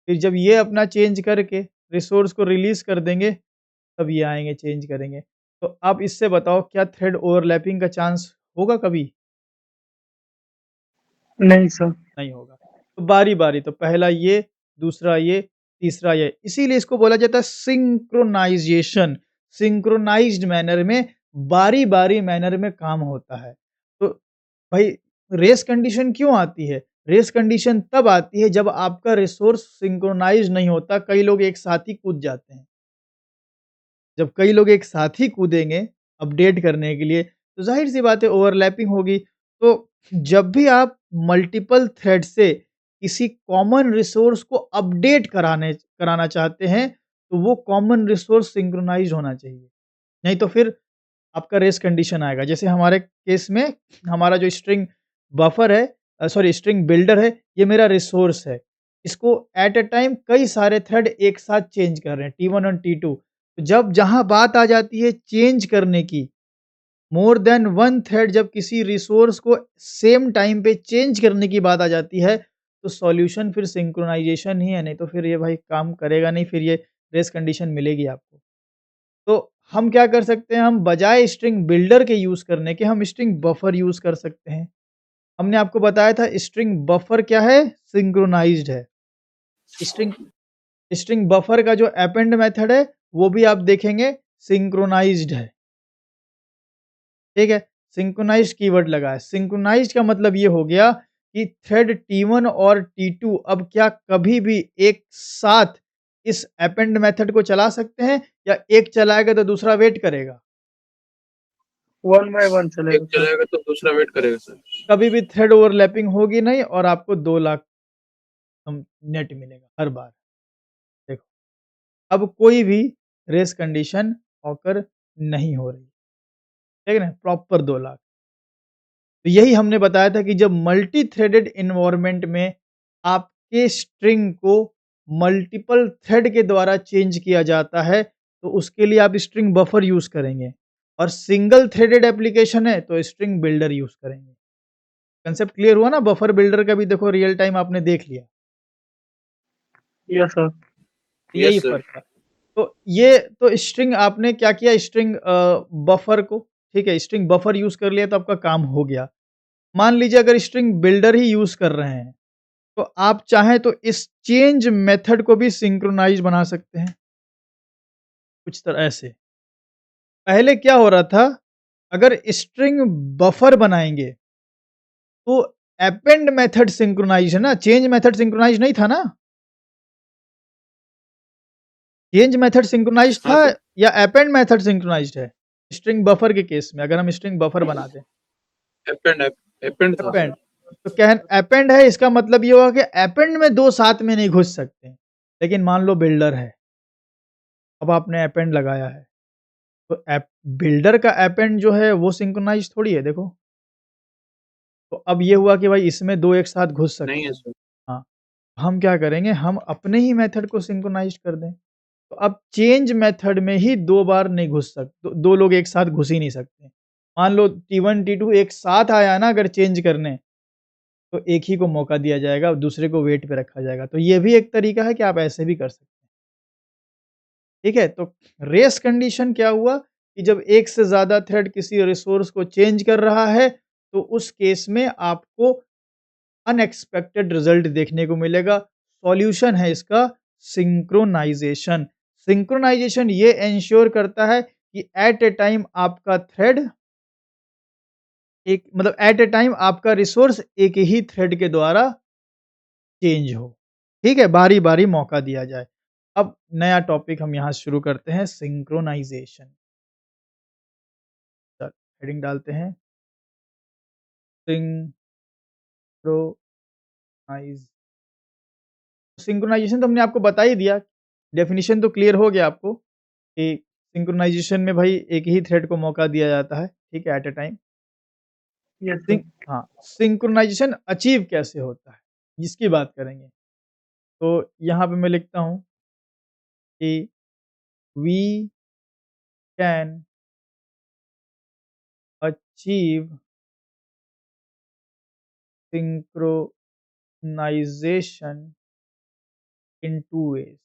फिर जब ये अपना चेंज करके रिसोर्स को रिलीज़ कर देंगे, तब ये आएँगे चेंज करेंगे। तो आप इससे बताओ क्या थ्रेड ओवरलैपिंग का चांस होगा कभी? नहीं सर। नहीं होगा। तो बारी-बारी, तो पहला ये, दूसरा ये, तीसरा ये। इसीलिए इसको बोला जाता है सिंक्रोनाइज़ेशन। सिंक्रोनाइज़्ड मैनर में, बारी-बारी मैनर में काम होता है। तो भाई रेस कंडीशन क्यों आती है? रेस कंडीशन तब आती है जब आपका रिसोर्स सिंक्रोनाइज़ नहीं होता, कई लोग एक साथ ही कूद जाते हैं। जब कई लोग एक साथ ही कूदेंगे अपडेट करने के लिए, तो ज़ाहिर-सी बात है ओवरलैपिंग होगी। तो जब भी आप मल्टीपल थ्रेड से किसी कॉमन रिसोर्स को अपडेट कराना चाहते हैं, तो वो कॉमन रिसोर्स सिंक्रोनाइज़ होना चाहिए। नहीं तो फिर आपका रेस कंडीशन आएगा। जैसे हमारे केस में हमारा जो स्ट्रिंग बफर है, सॉरी स्ट्रिंग बिल्डर है, ये मेरा रिसोर्स है। इसको एट अ टाइम कई सारे थ्रेड एक साथ चेंज कर रहे हैं, T1 और T2। तो जब जहाँ बात आ जाती है चेंज करने की, मोर देन वन थ्रेड जब किसी रिसोर्स को सेम टाइम पे चेंज करने की बात आ जाती है, तो सॉल्यूशन फिर सिंक्रोनाइज़ेशन ही है, नहीं तो फिर ये भाई काम करेगा नहीं, फिर ये रेस कंडीशन मिलेगी आपको। तो हम क्या कर सकते हैं, हम बजाय स्ट्रिंग बिल्डर के यूज़ करने के, हम स्ट्रिंग बफर यूज़ कर सकते हैं। हमने आपको बताया था स्ट्रिंग बफर क्या है? सिंक्रोनाइज़्ड है। स्ट्रिंग स्ट्रिंग बफर का जो अपेंड मेथड है, वो भी आप देखेंगे सिंक्रोनाइज़्ड है। ठीक है? सिंक्रोनाइज़्ड कीवर्ड लगा है। सिंक्रोनाइज़्ड का मतलब ये हो गया कि थ्रेड T1 और T2 अब क्या कभी भी एक साथ इस अपेंड मेथड को चला सकते हैं या एक चलाएगा तो दूसरा वेट करेगा? 1 बाय 1 एक चलेगा सर। चलाएगा तो दूसरा वेट करेगा सर। कभी भी थ्रेड ओवरलैपिंग होगी नहीं और आपको 2 लाख नेट मिलेगा हर बार। देखो, अब कोई भी रेस कंडीशन ऑकर नहीं हो रही, ठीक है ना? प्रॉपर 2 लाख। तो यही हमने बताया था कि जब मल्टी थ्रेडेड एनवायरनमेंट में आपके स्ट्रिंग को मल्टीपल थ्रेड के द्वारा चेंज किया जाता है, तो उसके लिए आप स्ट्रिंग बफर यूज़ करेंगे और सिंगल थ्रेडेड एप्लीकेशन है तो स्ट्रिंग बिल्डर यूज़ करेंगे। कांसेप्ट क्लियर हुआ ना? बफर बिल्डर का भी देखो रियल टाइम आपने देख लिया। Yes sir. यही यस सर। फ़र्क था। तो ये तो स्ट्रिंग आपने क्या किया स्ट्रिंग बफर को, ठीक है? स्ट्रिंग बफर यूज़ कर लिया तो आपका काम हो गया। मान लीजिए अगर स्ट्रिंग बिल्डर ही यूज़ कर रहे हैं, तो आप चाहें तो इस चेंज मेथड को भी सिंक्रोनाइज़ बना सकते हैं, कुछ तरह ऐसे। पहले क्या हो रहा था, अगर स्ट्रिंग बफर बनाएँगे, तो अपेंड मेथड सिंक्रोनाइज़ है ना, चेंज मेथड सिंक्रोनाइज़ नहीं था ना? चेंज मेथड सिंक्रोनाइज़ हाँ था सर। या अपेंड मेथड सिंक्रोनाइज़्ड है? स्ट्रिंग बफर के केस में अगर हम स्ट्रिंग बफर बना दें। अपेंड था अपेंड, सर। तो कहन अपेंड है इसका मतलब ये हुआ कि अपेंड में 2 साथ में नहीं घुस सकते। लेकिन मान लो बिल्डर है, अब आपने अपेंड लगाया है, तो एप बिल्डर का अपेंड जो है वो सिंक्रोनाइज़ थोड़ी है देखो। तो अब ये हुआ कि भाई इसमें 2 एक साथ घुस नहीं सकते है हैं। सर। हाँ, हम क्या करेंगे हम अपने ही मेथड को सिंक्रोनाइज़ कर दें। तो अब चेंज मेथड में ही 2 बार नहीं घुस सक 2 लोग एक साथ घुस ही नहीं सकते। मान लो T1 T2 एक साथ आया ना अगर चेंज करने, तो एक ही को मौका दिया जाएगा और दूसरे को वेट पे रखा जाएगा। तो ये भी एक तरीका है कि आप ऐसे भी कर सकते हैं। ठीक है? तो रेस कंडीशन क्या हुआ कि जब एक से ज़्यादा थ्रेड किसी रिसोर्स को चेंज कर रहा है, तो उस केस में आपको अनएक्सपेक्टेड रिज़ल्ट देखने को मिलेगा। सॉल्यूशन है इसका सिंक्रोनाइज़ेशन। सिंक्रोनाइज़ेशन ये एन्श्योर करता है कि एट अ टाइम आपका थ्रेड एक मतलब एट अ टाइम आपका रिसोर्स एक ही थ्रेड के द्वारा चेंज हो। ठीक है? बारी-बारी मौका दिया जाए। अब नया टॉपिक हम यहाँ शुरू करते हैं सिंक्रोनाइज़ेशन। चल हेडिंग डालते हैं सिंक्रोनाइज़ सिंक्रोनाइज़ेशन तो हमने आपको बता ही दिया। डेफिनिशन तो क्लियर हो गया आपको कि सिंक्रोनाइज़ेशन में भाई एक ही थ्रेड को मौका दिया जाता है, ठीक है? At a time. Yes sync sir. हाँ, सिंक्रोनाइज़ेशन अचीव कैसे होता है? इसकी बात करेंगे। तो यहाँ पे मैं लिखता हूँ कि we can achieve synchronization in 2 ways.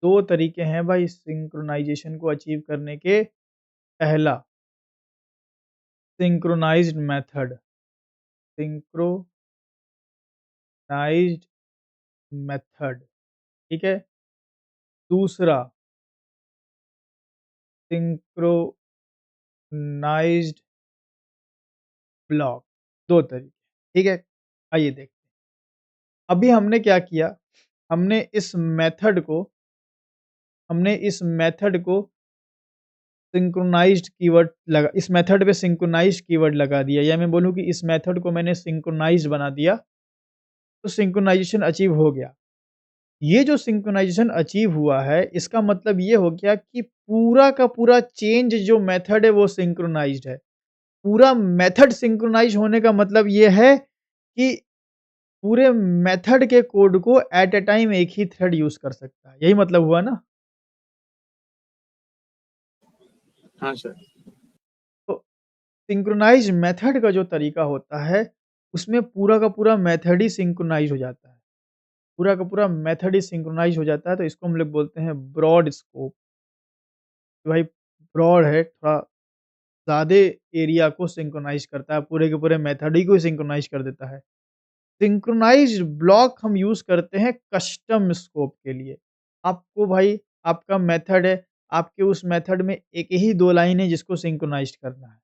2 तरीके हैं भाई सिंक्रोनाइज़ेशन को अचीव करने के। पहला सिंक्रोनाइज़्ड मेथड, सिंक्रोनाइज़्ड मेथड, ठीक है? दूसरा सिंक्रोनाइज़्ड ब्लॉक, 2 तरीके, ठीक है? आइए देखते हैं। अभी हमने क्या किया, हमने इस मेथड को सिंक्रोनाइज़्ड कीवर्ड लगा इस मेथड पे सिंक्रोनाइज़्ड कीवर्ड लगा दिया या मैं बोलूँ कि इस मेथड को मैंने सिंक्रोनाइज़्ड बना दिया, तो सिंक्रोनाइज़ेशन अचीव हो गया। ये जो सिंक्रोनाइज़ेशन अचीव हुआ है, इसका मतलब ये हो गया कि पूरा का पूरा चेंज जो मेथड है वो सिंक्रोनाइज़्ड है। पूरा मेथड सिंक्रोनाइज़ होने का मतलब ये है कि पूरे मेथड के कोड को एट अ टाइम एक ही थ्रेड यूज़ कर सकता है। यही मतलब हुआ ना? हाँ सर। तो सिंक्रोनाइज़्ड मेथड का जो तरीका होता है, उसमें पूरा का पूरा मेथड ही सिंक्रोनाइज़ हो जाता है। पूरा का पूरा मेथड ही सिंक्रोनाइज़ हो जाता है, तो इसको हम लोग बोलते हैं ब्रॉड स्कोप। कि भाई ब्रॉड है, थोड़ा ज़्यादा एरिया को सिंक्रोनाइज़ करता है, पूरे के पूरे मेथड ही को सिंक्रोनाइज़ कर देता है। सिंक्रोनाइज़्ड ब्लॉक हम यूज़ करते हैं कस्टम स्कोप के लिए। आपको भाई आपका मेथड है, आपके उस मेथड में एक ही 2 लाइन है जिसको सिंक्रोनाइज़्ड करना है।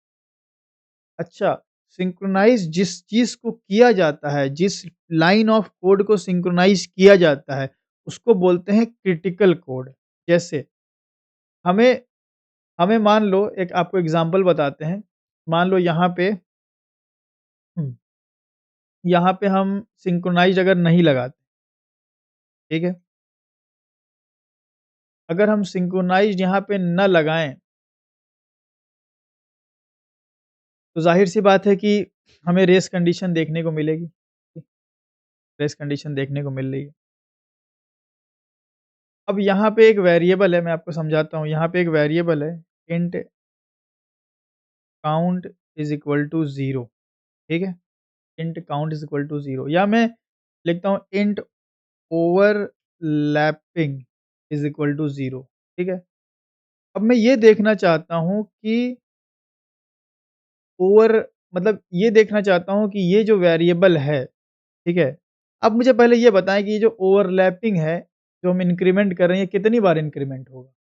अच्छा, सिंक्रोनाइज़ जिस चीज़ को किया जाता है, जिस लाइन ऑफ कोड को सिंक्रोनाइज़ किया जाता है, उसको बोलते हैं क्रिटिकल कोड। जैसे हमें हमें मान लो एक आपको एग्ज़ाम्पल बताते हैं, मान लो हुँ, यहाँ पे हम सिंक्रोनाइज़ अगर नहीं लगाते, ठीक है? अगर हम सिंक्रोनाइज़ यहाँ पे न लगाएँ, तो ज़ाहिर-सी बात है कि हमें रेस कंडीशन देखने को मिलेगी। रेस कंडीशन देखने को मिल रही है। अब यहाँ पे एक वेरिएबल है, मैं आपको समझाता हूँ, यहाँ पे एक वेरिएबल है, int count is equal to 0, ठीक है? Int count is equal to 0 या मैं लिखता हूँ int overlapping is equal to 0, ठीक है? अब मैं ये देखना चाहता हूँ कि ओवर मतलब ये देखना चाहता हूँ कि ये जो वेरिएबल है, ठीक है? अब मुझे पहले ये बताएँ कि ये जो ओवरलैपिंग है, जो हम इंक्रीमेंट कर रहे हैं, ये कितनी बार इंक्रीमेंट होगा?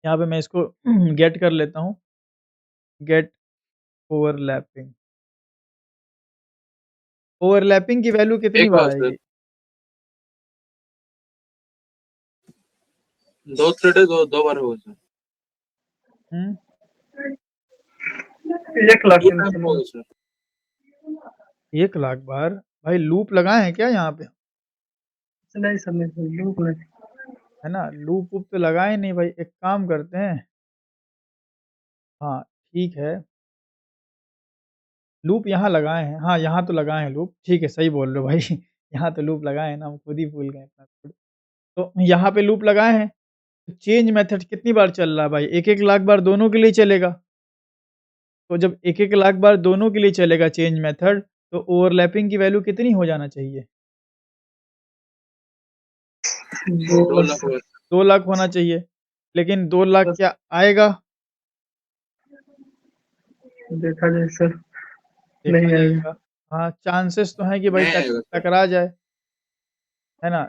यहाँ पे मैं इसको गेट कर लेता हूँ, गेट ओवरलैपिंग। ओवरलैपिंग की वैल्यू कितनी एक बार बार सर, आएगी? 2 थ्रेड है, 2 बार होगा सर। हुँ, 1,00,000 2 टाइम इंसान होगा सर। 1,00,000 बार? भाई लूप लगाए हैं क्या यहाँ पे? नहीं सर, नहीं सर, लूप नहीं। है ना? लूप वूप तो लगाए नहीं भाई, एक काम करते हैं हाँ, ठीक है, लूप यहाँ लगाए हैं, हाँ, यहाँ तो लगाए हैं लूप, ठीक है, सही बोल रहे हो भाई, यहाँ तो लूप लगाए हैं ना, हम खुद ही भूल गए अपना खुद। तो यहाँ पे लूप लगाए हैं, तो चेंज मेथड कितनी बार चल रहा है भाई? 1-1 लाख बार दोनों के लिए चलेगा। तो जब 1-1 लाख बार दोनों के लिए चलेगा चेंज मेथड, तो ओवरलैपिंग की वैल्यू कितनी हो जाना चाहिए? 2 2 लाख बार। 2 लाख होना चाहिए, लेकिन 2 लाख क्या आएगा? देखा जाए सर, देखा नहीं आएगा। जाएगा। हाँ, चांसेस तो हैं कि भाई नहीं आएगा सर। टकरा जाए, है ना?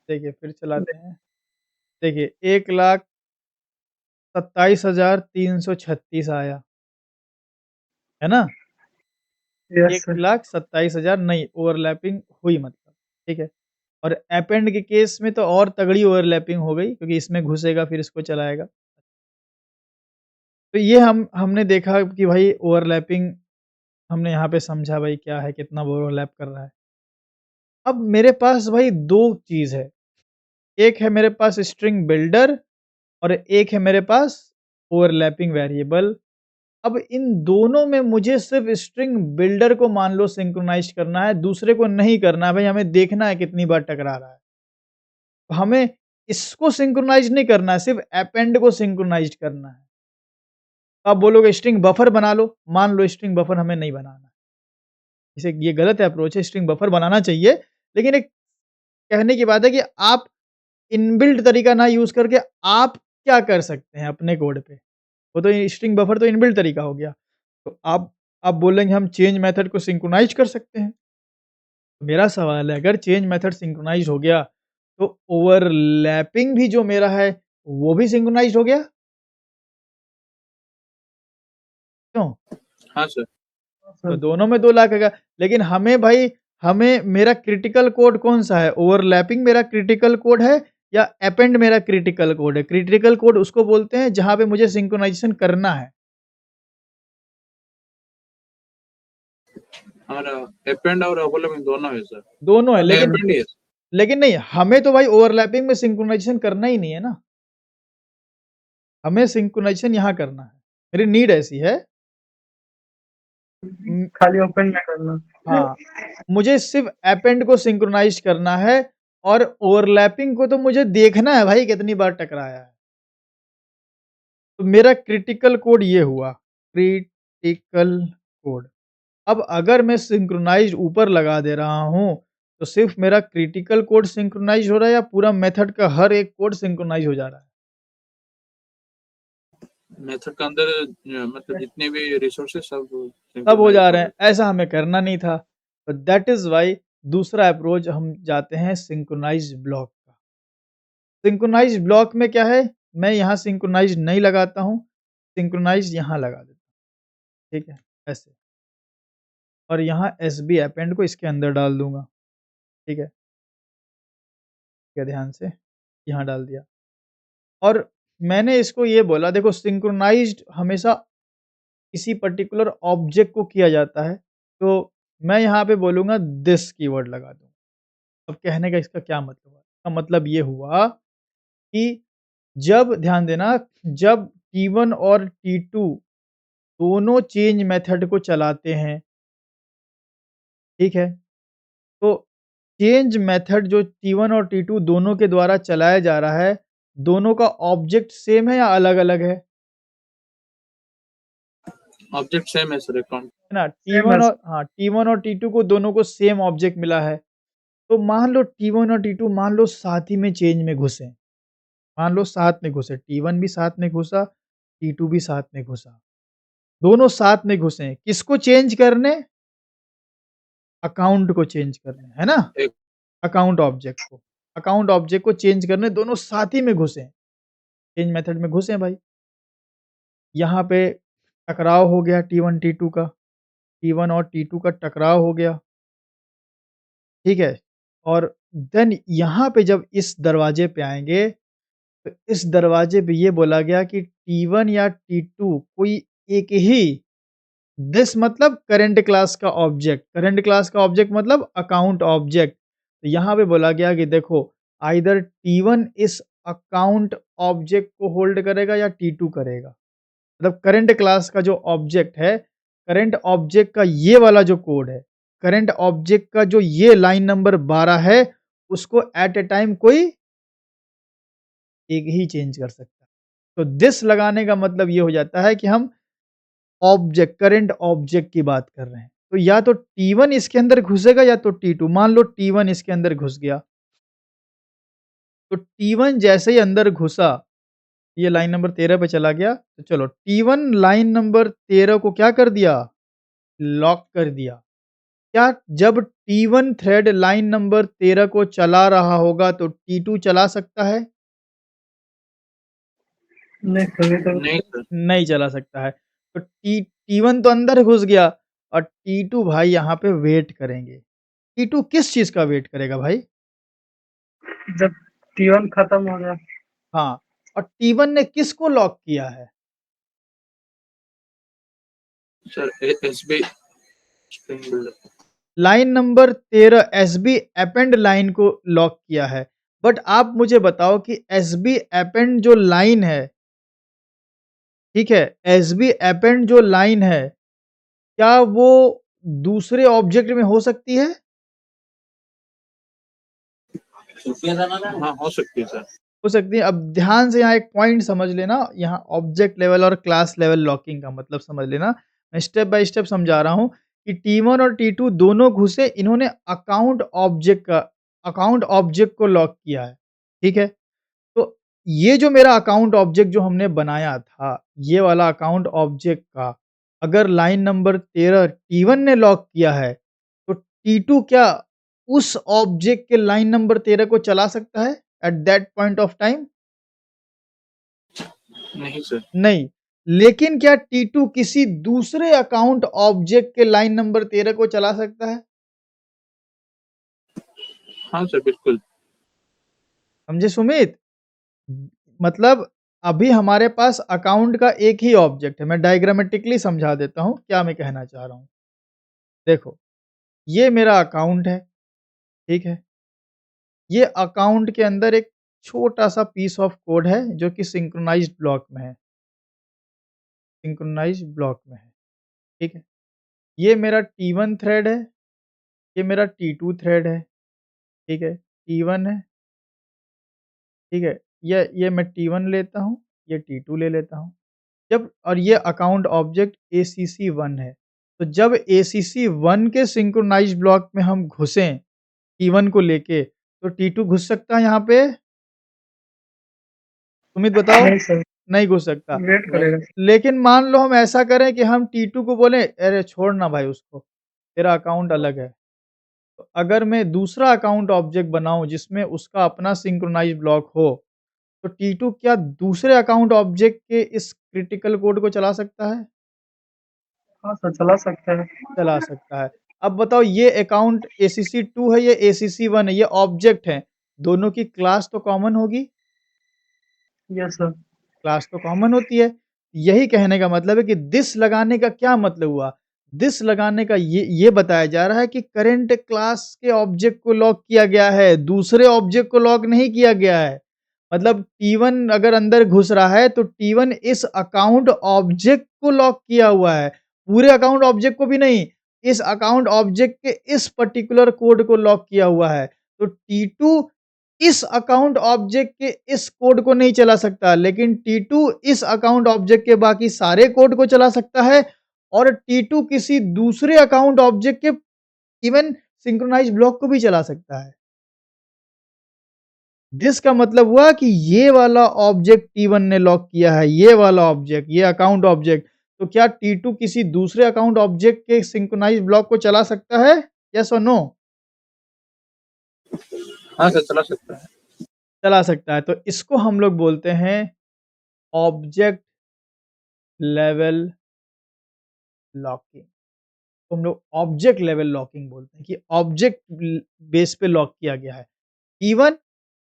देखिए फिर चलाते हैं। देखिए 1,27,336 आया, है ना? Yes sir. 1,27,000 नहीं ओवरलैपिंग हुई मतलब, ठीक है? और अपेंड के केस में तो और तगड़ी ओवरलैपिंग हो गई क्योंकि इसमें घुसेगा फिर इसको चलाएगा। तो ये हमने देखा कि भाई ओवरलैपिंग हमने यहाँ पे समझा भाई क्या है, कितना ओवरलैप कर रहा है। अब मेरे पास भाई 2 चीज़ है, एक है मेरे पास स्ट्रिंग बिल्डर और एक है मेरे पास ओवरलैपिंग वेरिएबल। अब इन दोनों में मुझे सिर्फ़ स्ट्रिंग बिल्डर को मान लो सिंक्रोनाइज़ करना है, दूसरे को नहीं करना है भाई हमें देखना है कितनी बार टकरा रहा है। तो हमें इसको सिंक्रोनाइज़ नहीं करना है, सिर्फ़ अपेंड को सिंक्रोनाइज़ करना है। आप बोलोगे स्ट्रिंग बफर बना लो, मान लो स्ट्रिंग बफर हमें नहीं बनाना है। इसे ये गलत अप्रोच है, स्ट्रिंग बफर बनाना चाहिए, लेकिन एक कहने की बात है कि आप इनबिल्ट तरीका ना यूज़ करके आप क्या कर सकते हैं अपने कोड पे? वो तो स्ट्रिंग बफर तो इनबिल्ट तरीका हो गया। तो आप बोलेंगे हम चेंज मेथड को सिंक्रोनाइज़ कर सकते हैं। तो मेरा सवाल है अगर चेंज मेथड सिंक्रोनाइज़ हो गया, तो ओवरलैपिंग भी जो मेरा है, वो भी सिंक्रोनाइज़ हो गया? क्यों? हाँ सर। तो सर, दोनों में 2 लाख आएगा। लेकिन हमें मेरा क्रिटिकल कोड कौन-सा है? ओवरलैपिंग मेरा क्रिटिकल कोड है या अपेंड मेरा क्रिटिकल कोड है? क्रिटिकल कोड उसको बोलते हैं जहाँ पे मुझे सिंक्रोनाइज़ेशन करना है। हमारा अपेंड और ओवरलैपिंग दोनों है सर। दोनों है नहीं, लेकिन अपेंड ही है। लेकिन नहीं, हमें तो भाई ओवरलैपिंग में सिंक्रोनाइज़ेशन करना ही नहीं है ना। हमें सिंक्रोनाइज़ेशन यहाँ करना है। मेरी नीड ऐसी है उम, खाली ओपन ना करना। हाँ, मुझे सिर्फ़ अपेंड को सिंक्रोनाइज़ करना है और ओवरलैपिंग को तो मुझे देखना है भाई कितनी बार टकराया है। तो मेरा क्रिटिकल कोड ये हुआ, क्रिटिकल कोड। अब अगर मैं सिंक्रोनाइज़्ड ऊपर लगा दे रहा हूँ, तो सिर्फ़ मेरा क्रिटिकल कोड सिंक्रोनाइज़ हो रहा है या पूरा मेथड का हर एक कोड सिंक्रोनाइज़ हो जा रहा है? मेथड के अंदर मतलब जितने भी रिसोर्सेज सब सब हो सिंक्रोनाइज जा हो रहे रहे हैं, ऐसा हमें करना नहीं था। तो दैट इज़ व्हाई दूसरा अप्रोच हम जाते हैं सिंक्रोनाइज़्ड ब्लॉक का। सिंक्रोनाइज़्ड ब्लॉक में क्या है, मैं यहाँ सिंक्रोनाइज़ नहीं लगाता हूँ, सिंक्रोनाइज़ यहाँ लगा देता हूँ। ठीक है, ऐसे। और यहाँ एसबी अपेंड को इसके अंदर डाल दूँगा, ठीक है? क्या ध्यान से, यहाँ डाल दिया। और मैंने इसको ये बोला देखो सिंक्रोनाइज़्ड हमेशा किसी पर्टिकुलर ऑब्जेक्ट को किया जाता है, तो मैं यहाँ पे बोलूँगा दिस कीवर्ड लगा दूँगा। अब कहने का इसका क्या मतलब हुआ? इसका मतलब ये हुआ कि जब ध्यान देना, जब T1 और T2 दोनों चेंज मेथड को चलाते हैं, ठीक है? तो चेंज मेथड जो T1 और T2 दोनों के द्वारा चलाया जा रहा है, दोनों का ऑब्जेक्ट सेम है या अलग-अलग है? ऑब्जेक्ट सेम है सर अकाउंट। है ना? सेम है। T1 और T2 को दोनों को सेम ऑब्जेक्ट मिला है। तो मान लो T1 और T2 मान लो साथ ही में चेंज में घुसे। मान लो साथ में घुसे, T1 भी साथ में घुसा, T2 भी साथ में घुसा। दोनों साथ में घुसे, किसको चेंज करने? अकाउंट को चेंज करने, है ना? एक अकाउंट ऑब्जेक्ट को। अकाउंट ऑब्जेक्ट को चेंज करने दोनों साथ ही में घुसे। चेंज मेथड में घुसे भाई। यहाँ पे टकराव हो गया T1 T2 का, T1 और T2 का टकराव हो गया, ठीक है? और देन यहाँ पे जब इस दरवाजे पे आएँगे, तो इस दरवाजे पे ये बोला गया कि T1 या T2 कोई एक ही दिस मतलब करंट क्लास का ऑब्जेक्ट, करंट क्लास का ऑब्जेक्ट मतलब अकाउंट ऑब्जेक्ट। तो यहाँ पे बोला गया कि देखो आइदर T1 इस अकाउंट ऑब्जेक्ट को होल्ड करेगा या T2 करेगा। मतलब करंट क्लास का जो ऑब्जेक्ट है, करंट ऑब्जेक्ट का ये वाला जो कोड है, करंट ऑब्जेक्ट का जो ये लाइन नंबर 12 है, उसको एट अ टाइम कोई एक ही चेंज कर सकता है। तो दिस लगाने का मतलब ये हो जाता है कि हम ऑब्जेक्ट करंट ऑब्जेक्ट की बात कर रहे हैं। तो या तो T1 इसके अंदर घुसेगा या तो T2। मान लो T1 इसके अंदर घुस गया, तो T1 जैसे ही अंदर घुसा, ये लाइन नंबर 13 पे चला गया, तो चलो T1 लाइन नंबर 13 को क्या कर दिया? लॉक कर दिया। क्या जब T1 थ्रेड लाइन नंबर 13 को चला रहा होगा तो T2 चला सकता है? नहीं सर, ये तो नहीं सर। नहीं चला सकता है। तो T1 तो अंदर घुस गया और T2 भाई यहाँ पे वेट करेंगे। T2 किस चीज़ का वेट करेगा भाई? जब T1 खत्म हो गया, हाँ, और T1 ने किसको लॉक किया है? Sir SB spring builder. Line number 13 SB append line को लॉक किया है। बट आप मुझे बताओ कि एसबी अपेंड जो लाइन है, ठीक है? एसबी अपेंड जो लाइन है, क्या वो दूसरे ऑब्जेक्ट में हो सकती है? हाँ हो सकती है सर। हो सकती है। अब ध्यान से यहाँ एक पॉइंट समझ लेना, यहाँ ऑब्जेक्ट लेवल और क्लास लेवल लॉकिंग का मतलब समझ लेना। मैं स्टेप बाय स्टेप समझा रहा हूँ कि T1 और T2 दोनों घुसे, इन्होंने अकाउंट ऑब्जेक्ट को लॉक किया है, ठीक है? तो ये जो मेरा अकाउंट ऑब्जेक्ट जो हमने बनाया था, ये वाला अकाउंट ऑब्जेक्ट का अगर लाइन नंबर 13 T1 ने लॉक किया है, तो T2 क्या उस ऑब्जेक्ट के लाइन नंबर 13 को चला सकता है eight that point of time? नहीं सर। नहीं। लेकिन क्या T2 किसी दूसरे अकाउंट ऑब्जेक्ट के लाइन नंबर 13 को चला सकता है? हाँ सर बिल्कुल। समझे सुमित? मतलब अभी हमारे पास अकाउंट का एक ही ऑब्जेक्ट है। मैं डायग्रामेटिकली समझा देता हूँ क्या मैं कहना चाह रहा हूँ। देखो, ये मेरा अकाउंट है, ठीक है? ये अकाउंट के अंदर एक छोटा-सा पीस ऑफ कोड है जो कि सिंक्रोनाइज़्ड ब्लॉक में है। सिंक्रोनाइज़्ड ब्लॉक में है, ठीक है? ये मेरा T1 थ्रेड है, ये मेरा T2 थ्रेड है, ठीक है? T1 है, ठीक है? ये मैं T1 लेता हूँ, ये T2 ले लेता हूँ। जब और ये अकाउंट ऑब्जेक्ट ACC1 है। तो जब ACC1 के सिंक्रोनाइज़्ड ब्लॉक में हम घुसें T1 को लेके, तो T2 घुस सकता है यहाँ पे? सुमित बताओ? नहीं सर, नहीं घुस सकता। वेट नहीं करेगा। लेकिन मान लो हम ऐसा करें कि हम T2 को बोलें, "अरे छोड़ ना भाई उसको, तेरा अकाउंट अलग है।" तो अगर मैं दूसरा अकाउंट ऑब्जेक्ट बनाऊँ जिसमें उसका अपना सिंक्रोनाइज़्ड ब्लॉक हो, तो T2 क्या दूसरे अकाउंट ऑब्जेक्ट के इस क्रिटिकल कोड को चला सकता है? हाँ सर, चला सकते हैं। चला सकता है। अब बताओ ये अकाउंट एसीसी 2 है, ये एसीसी 1 है, ये ऑब्जेक्ट है, दोनों की क्लास तो कॉमन होगी? Yes sir. क्लास तो कॉमन होती है। यही कहने का मतलब है कि दिस लगाने का क्या मतलब हुआ? दिस लगाने का ये बताया जा रहा है कि करंट क्लास के ऑब्जेक्ट को लॉक किया गया है, दूसरे ऑब्जेक्ट को लॉक नहीं किया गया है। मतलब T1 अगर अंदर घुस रहा है तो T1 इस अकाउंट ऑब्जेक्ट को लॉक किया हुआ है, पूरे अकाउंट ऑब्जेक्ट को भी नहीं, इस अकाउंट ऑब्जेक्ट के इस पर्टिकुलर कोड को लॉक किया हुआ है। तो T2 इस अकाउंट ऑब्जेक्ट के इस कोड को नहीं चला सकता, लेकिन T2 इस अकाउंट ऑब्जेक्ट के बाकी सारे कोड को चला सकता है और T2 किसी दूसरे अकाउंट ऑब्जेक्ट के इवन सिंक्रोनाइज़ ब्लॉक को भी चला सकता है। दिस का मतलब हुआ कि ये वाला ऑब्जेक्ट T1 ने लॉक किया है, ये वाला ऑब्जेक्ट, ये अकाउंट ऑब्जेक्ट, तो क्या T2 किसी दूसरे अकाउंट ऑब्जेक्ट के सिंक्रोनाइज़ ब्लॉक को चला सकता है? यस और नो? हाँ सर, चला सकता है। चला सकता है। तो इसको हम लोग बोलते हैं ऑब्जेक्ट लेवल लॉकिंग। तो हम लोग ऑब्जेक्ट लेवल लॉकिंग बोलते हैं कि ऑब्जेक्ट बेस पे लॉक किया गया है। इवन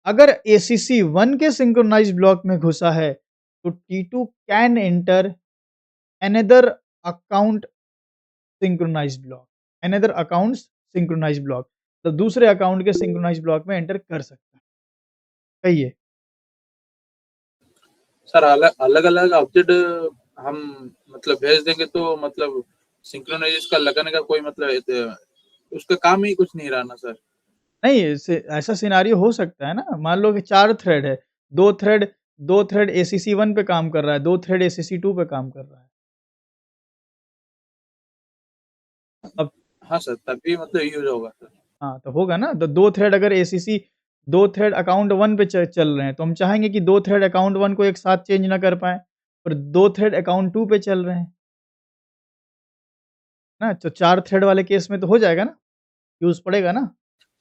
अगर एसीसी 1 के सिंक्रोनाइज ब्लॉक में घुसा है तो T2 can enter another account synchronize block, another accounts synchronize block, तो दूसरे अकाउंट के सिंक्रोनाइज ब्लॉक में एंटर कर सकता है। कहिए। सर अलग अलग ऑब्जेक्ट हम मतलब भेज देंगे तो मतलब सिंक्रोनाइज का लगाने का कोई मतलब उसका काम ही कुछ नहीं रहा ना सर। नहीं, ऐसा सिनेरियो हो सकता है ना, मान लो कि 4 थ्रेड है, 2 थ्रेड 2 थ्रेड एसीसी 1 पे काम कर रहा है, 2 थ्रेड एसीसी 2 पे काम कर रहा है। अब हाँ सर, तभी मतलब यूज होगा सर। हाँ, तो होगा ना, तो 2 थ्रेड अगर एसीसी 2 थ्रेड अकाउंट 1 पे चल रहे हैं, तो हम चाहेंगे कि 2 थ्रेड अकाउंट 1 को एक साथ चेंज ना कर पाएँ और 2 थ्रेड अकाउंट 2 पे चल रहे हैं, ना? तो 4 थ्रेड वाले केस में तो हो जाएगा ना, यूज़ पड़ेगा ना?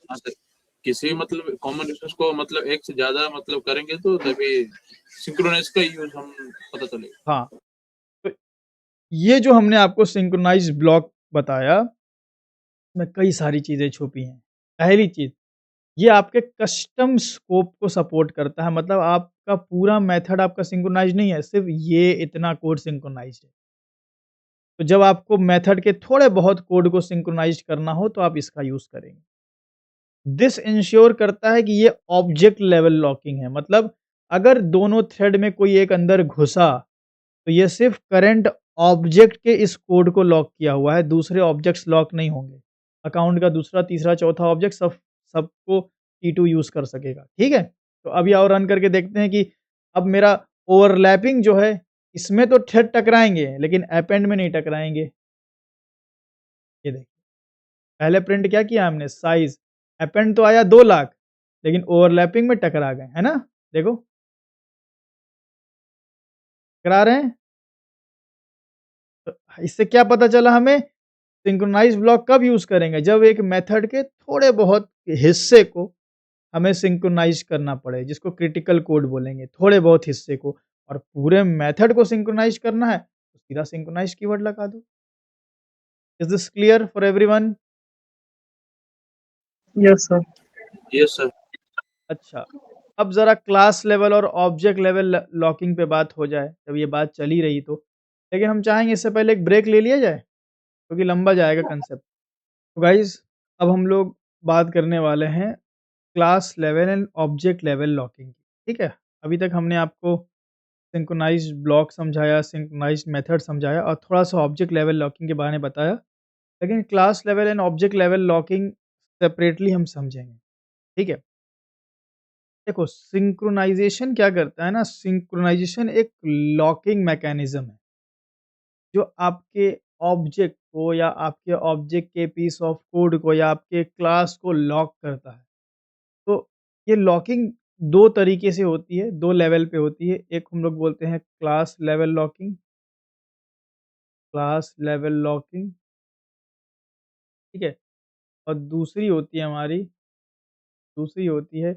हाँ सर, किसी मतलब कॉमन रिसोर्स को मतलब एक से ज्यादा मतलब करेंगे तो तभी सिंक्रोनाइज का यूज हम पता चलेगा। हाँ, तो ये जो हमने आपको सिंक्रोनाइज़ ब्लॉक बताया, इसमें कई सारी चीज़ें छुपी हैं। पहली चीज़, ये आपके कस्टम स्कोप को सपोर्ट करता है, मतलब आपका पूरा मेथड आपका सिंक्रोनाइज़ नहीं है, सिर्फ़ ये इतना कोड सिंक्रोनाइज़्ड है। तो जब आपको मेथड के थोड़े बहुत कोड को सिंक्रोनाइज़ करना हो, तो आप इसका यूज़ करेंगे। दिस इंश्योर करता है कि ये ऑब्जेक्ट लेवल लॉकिंग है, मतलब अगर दोनों थ्रेड में कोई एक अंदर घुसा, तो ये सिर्फ़ करंट ऑब्जेक्ट के इस कोड को लॉक किया हुआ है, दूसरे ऑब्जेक्ट्स लॉक नहीं होंगे। अकाउंट का दूसरा, तीसरा, चौथा ऑब्जेक्ट सबको T2 यूज़ कर सकेगा, ठीक है? तो अभी आओ रन करके देखते हैं कि अब मेरा ओवरलैपिंग जो है, इसमें तो थ्रेड टकराएँगे, लेकिन अपेंड में नहीं टकराएँगे। ये देखिए, पहले प्रिंट क्या किया हमने? साइज़, अपेंड तो आया 2 लाख, लेकिन ओवरलैपिंग में टकरा गए, है ना? देखो, टकरा रहे हैं। तो इससे क्या पता चला हमें? सिंक्रोनाइज़ ब्लॉक कब यूज़ करेंगे? जब एक मेथड के थोड़े बहुत हिस्से को हमें सिंक्रोनाइज़ करना पड़े, जिसको क्रिटिकल कोड बोलेंगे, थोड़े बहुत हिस्से को, और पूरे मेथड को सिंक्रोनाइज़ करना है, तो सीधा सिंक्रोनाइज़ कीवर्ड लगा दो। Is this clear for everyone? Yes sir. Yes sir. अच्छा, अब ज़रा क्लास लेवल और ऑब्जेक्ट लेवल लॉकिंग पे बात हो जाए, जब ये बात चल ही रही तो। लेकिन हम चाहेंगे इससे पहले एक ब्रेक ले लिया जाए, क्योंकि लंबा जाएगा कंसेप्ट। तो गाइज़, अब हम लोग बात करने वाले हैं class level and object level locking की, ठीक है? अभी तक हमने आपको सिंक्रोनाइज़्ड ब्लॉक समझाया, सिंक्रोनाइज़्ड मेथड समझाया और थोड़ा-सा ऑब्जेक्ट लेवल लॉकिंग के बारे में बताया। लेकिन class level and object level locking separately हम समझेंगे, ठीक है? देखो, सिंक्रोनाइज़ेशन क्या करता है ना, सिंक्रोनाइज़ेशन एक लॉकिंग मैकेनिज़्म है, जो आपके ऑब्जेक्ट को या आपके ऑब्जेक्ट के पीस ऑफ कोड को या आपके क्लास को लॉक करता है। तो ये लॉकिंग 2 तरीके से होती है, 2 लेवल पे होती है। एक हम लोग बोलते हैं क्लास लेवल लॉकिंग, ठीक है? और दूसरी होती है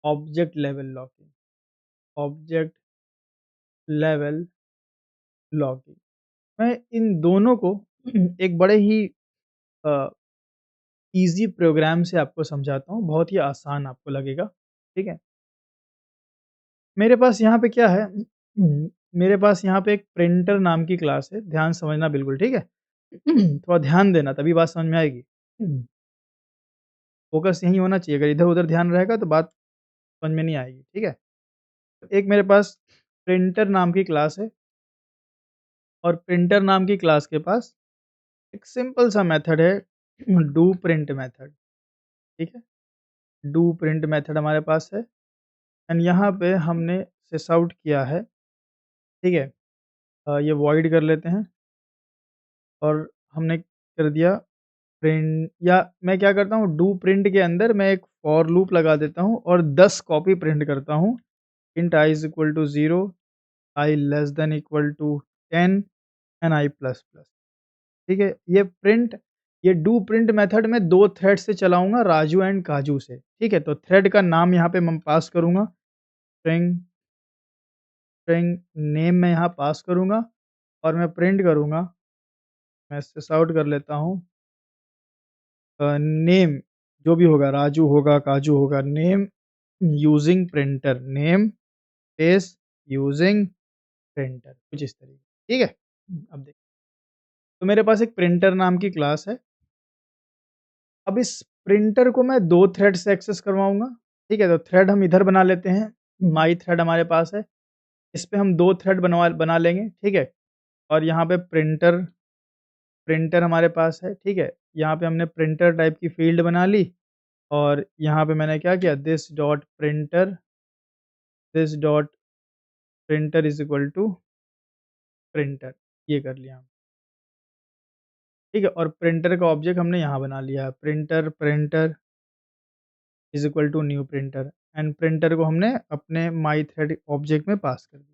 object level locking, object level locking. मैं इन दोनों को एक बड़े ही ईज़ी प्रोग्राम से आपको समझाता हूँ, बहुत ही आसान आपको लगेगा, ठीक है? मेरे पास यहाँ पे क्या है मेरे पास यहाँ पे एक प्रिंटर नाम की क्लास है, ध्यान समझना बिल्कुल, ठीक है? थोड़ा ध्यान देना तभी बात समझ में आएगी। फ़ोकस यहीं होना चाहिए, अगर इधर-उधर ध्यान रहेगा तो बात समझ में नहीं आएगी, ठीक है? एक मेरे पास प्रिंटर नाम की क्लास है और प्रिंटर नाम की क्लास के पास एक सिंपल सा मेथड है डू प्रिंट मेथड, ठीक है? डू प्रिंट मेथड हमारे पास है एंड यहाँ पे हमने सिस आउट किया है, ठीक है? ये वॉइड कर लेते हैं और हमने कर दिया प्रिंट या मैं क्या करता हूँ डू प्रिंट के अंदर मैं एक फॉर लूप लगा देता हूँ और 10 कॉपी प्रिंट करता हूँ। Int I is equal to 0, I less than equal to 10 and I plus plus, ठीक है? ये डू प्रिंट मेथड में 2 थ्रेड से चलाऊँगा राजू एंड काजू से, ठीक है? तो थ्रेड का नाम यहाँ पे मैं पास करूँगा, स्ट्रिंग स्ट्रिंग नेम मैं यहाँ पास करूँगा और मैं प्रिंट करूँगा, मैं सिस आउट कर लेता हूँ नेम जो भी होगा राजू होगा, काजू होगा, name using printer, name space using printer कुछ इस तरीके, ठीक है? अब देखिए तो मेरे पास एक प्रिंटर नाम की क्लास है। अब इस प्रिंटर को मैं 2 थ्रेड से एक्सेस करवाऊँगा, ठीक है? तो थ्रेड हम इधर बना लेते हैं, माई थ्रेड हमारे पास है, इस पे हम 2 थ्रेड बना लेंगे, ठीक है? और यहाँ पे प्रिंटर प्रिंटर हमारे पास है, ठीक है? यहाँ पे हमने प्रिंटर टाइप की फ़ील्ड बना ली और यहाँ पे मैंने क्या किया this dot printer is equal to printer ये कर लिया हम, ठीक है? और प्रिंटर का ऑब्जेक्ट हमने यहाँ बना लिया printer is equal to new printer and printer को हमने अपने माई थ्रेड ऑब्जेक्ट में पास कर दिया।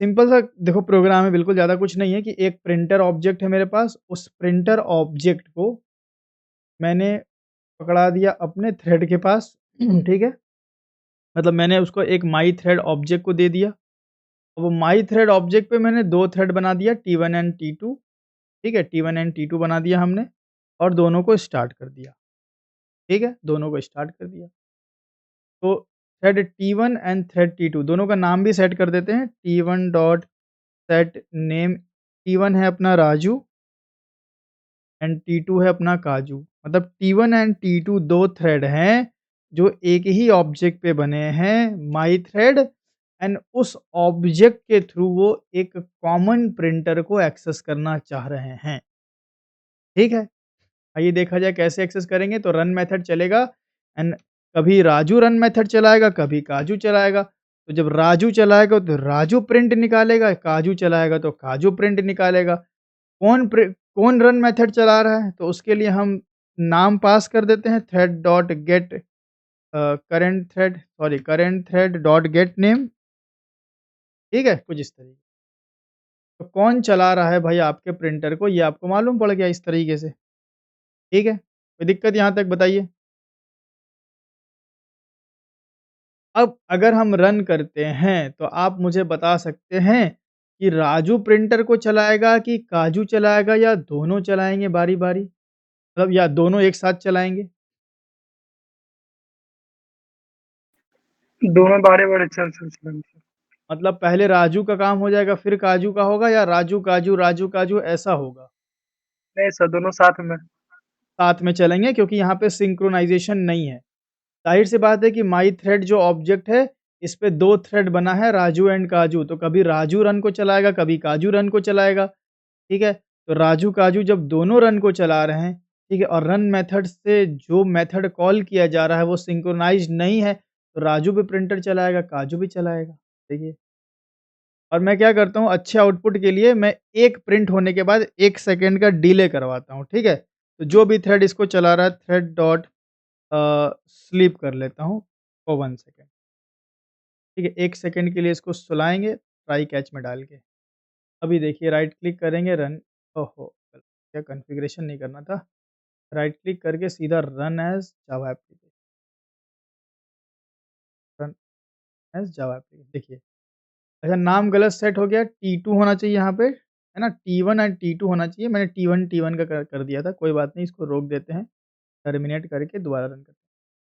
सिंपल सा देखो प्रोग्राम है, बिल्कुल ज़्यादा कुछ नहीं है कि एक प्रिंटर ऑब्जेक्ट है मेरे पास, उस प्रिंटर ऑब्जेक्ट को मैंने पकड़ा दिया अपने थ्रेड के पास, ठीक है? मतलब मैंने उसको एक माई थ्रेड ऑब्जेक्ट को दे दिया। अब वो माई थ्रेड ऑब्जेक्ट पे मैंने 2 थ्रेड बना दिया T1 एंड T2, ठीक है? T1 एंड T2 बना दिया हमने और दोनों को स्टार्ट कर दिया, ठीक है? दोनों को स्टार्ट कर दिया। तो thread T1 and thread T2 दोनों का नाम भी सेट कर देते हैं। T1 dot set name, T1 है अपना राजू एंड T2 है अपना काजू। मतलब T1 एंड T2 2 थ्रेड हैं जो एक ही ऑब्जेक्ट पे बने हैं माई थ्रेड एंड उस ऑब्जेक्ट के थ्रू वो एक कॉमन प्रिंटर को एक्सेस करना चाह रहे हैं, ठीक है? आइए देखा जाए कैसे एक्सेस करेंगे तो रन मेथड चलेगा एंड कभी राजू रन मेथड चलाएगा, कभी काजू चलाएगा। तो जब राजू चलाएगा तो राजू प्रिंट निकालेगा, काजू चलाएगा तो काजू प्रिंट निकालेगा। कौन रन मेथड चला रहा है? तो उसके लिए हम नाम पास कर देते हैं thread dot gate current thread dot gate name, ठीक है? कुछ इस तरीके। तो कौन चला रहा है भाई आपके प्रिंटर को ये आपको मालूम पड़ गया इस तरीके से, ठीक है? कोई दिक्कत यहाँ तक बताइए? अब अगर हम रन करते हैं, तो आप मुझे बता सकते हैं कि राजू प्रिंटर को चलाएगा कि काजू चलाएगा या दोनों चलाएँगे बारी-बारी? मतलब या दोनों एक साथ चलाएँगे? दोनों बारे-बारे चल चलेंगे। मतलब पहले राजू का काम हो जाएगा, फिर काजू का होगा या राजू काजू ऐसा होगा? नहीं सर, दोनों साथ में। साथ में चलेंगे क्योंकि यहाँ पे सिंक्रोनाइज़ेशन नहीं है। ज़ाहिर-सी बात है कि माई थ्रेड जो ऑब्जेक्ट है, इस पे 2 थ्रेड बना है राजू एंड काजू, तो कभी राजू रन को चलाएगा, कभी काजू रन को चलाएगा, ठीक है? तो राजू, काजू जब दोनों रन को चला रहे हैं, ठीक है? और रन मेथड से जो मेथड कॉल किया जा रहा है वो सिंक्रोनाइज़्ड नहीं है, तो राजू भी प्रिंटर चलाएगा, काजू भी चलाएगा, देखिए। और मैं क्या करता हूँ अच्छे आउटपुट के लिए मैं 1 प्रिंट होने के बाद 1 सेकंड का डिले करवाता हूँ, ठीक है? तो जो भी थ्रेड इसको चला रहा है थ्रेड डॉट स्लीप कर लेता हूँ फॉर 1 सेकंड, ठीक है? 1 सेकंड के लिए इसको सुलाएँगे ट्राई कैच में डाल के। अभी देखिए राइट क्लिक करेंगे रन ओहो! क्या कॉन्फ़िगरेशन नहीं करना था। राइट क्लिक करके सीधा run as Java application, run as Java application देखिए। अच्छा नाम गलत सेट हो गया, T2 होना चाहिए यहाँ पे है ना? T1 एंड T2 होना चाहिए, मैंने T1 का कर दिया था, कोई बात नहीं, इसको रोक देते हैं, टर्मिनेट करके दोबारा रन करते हैं।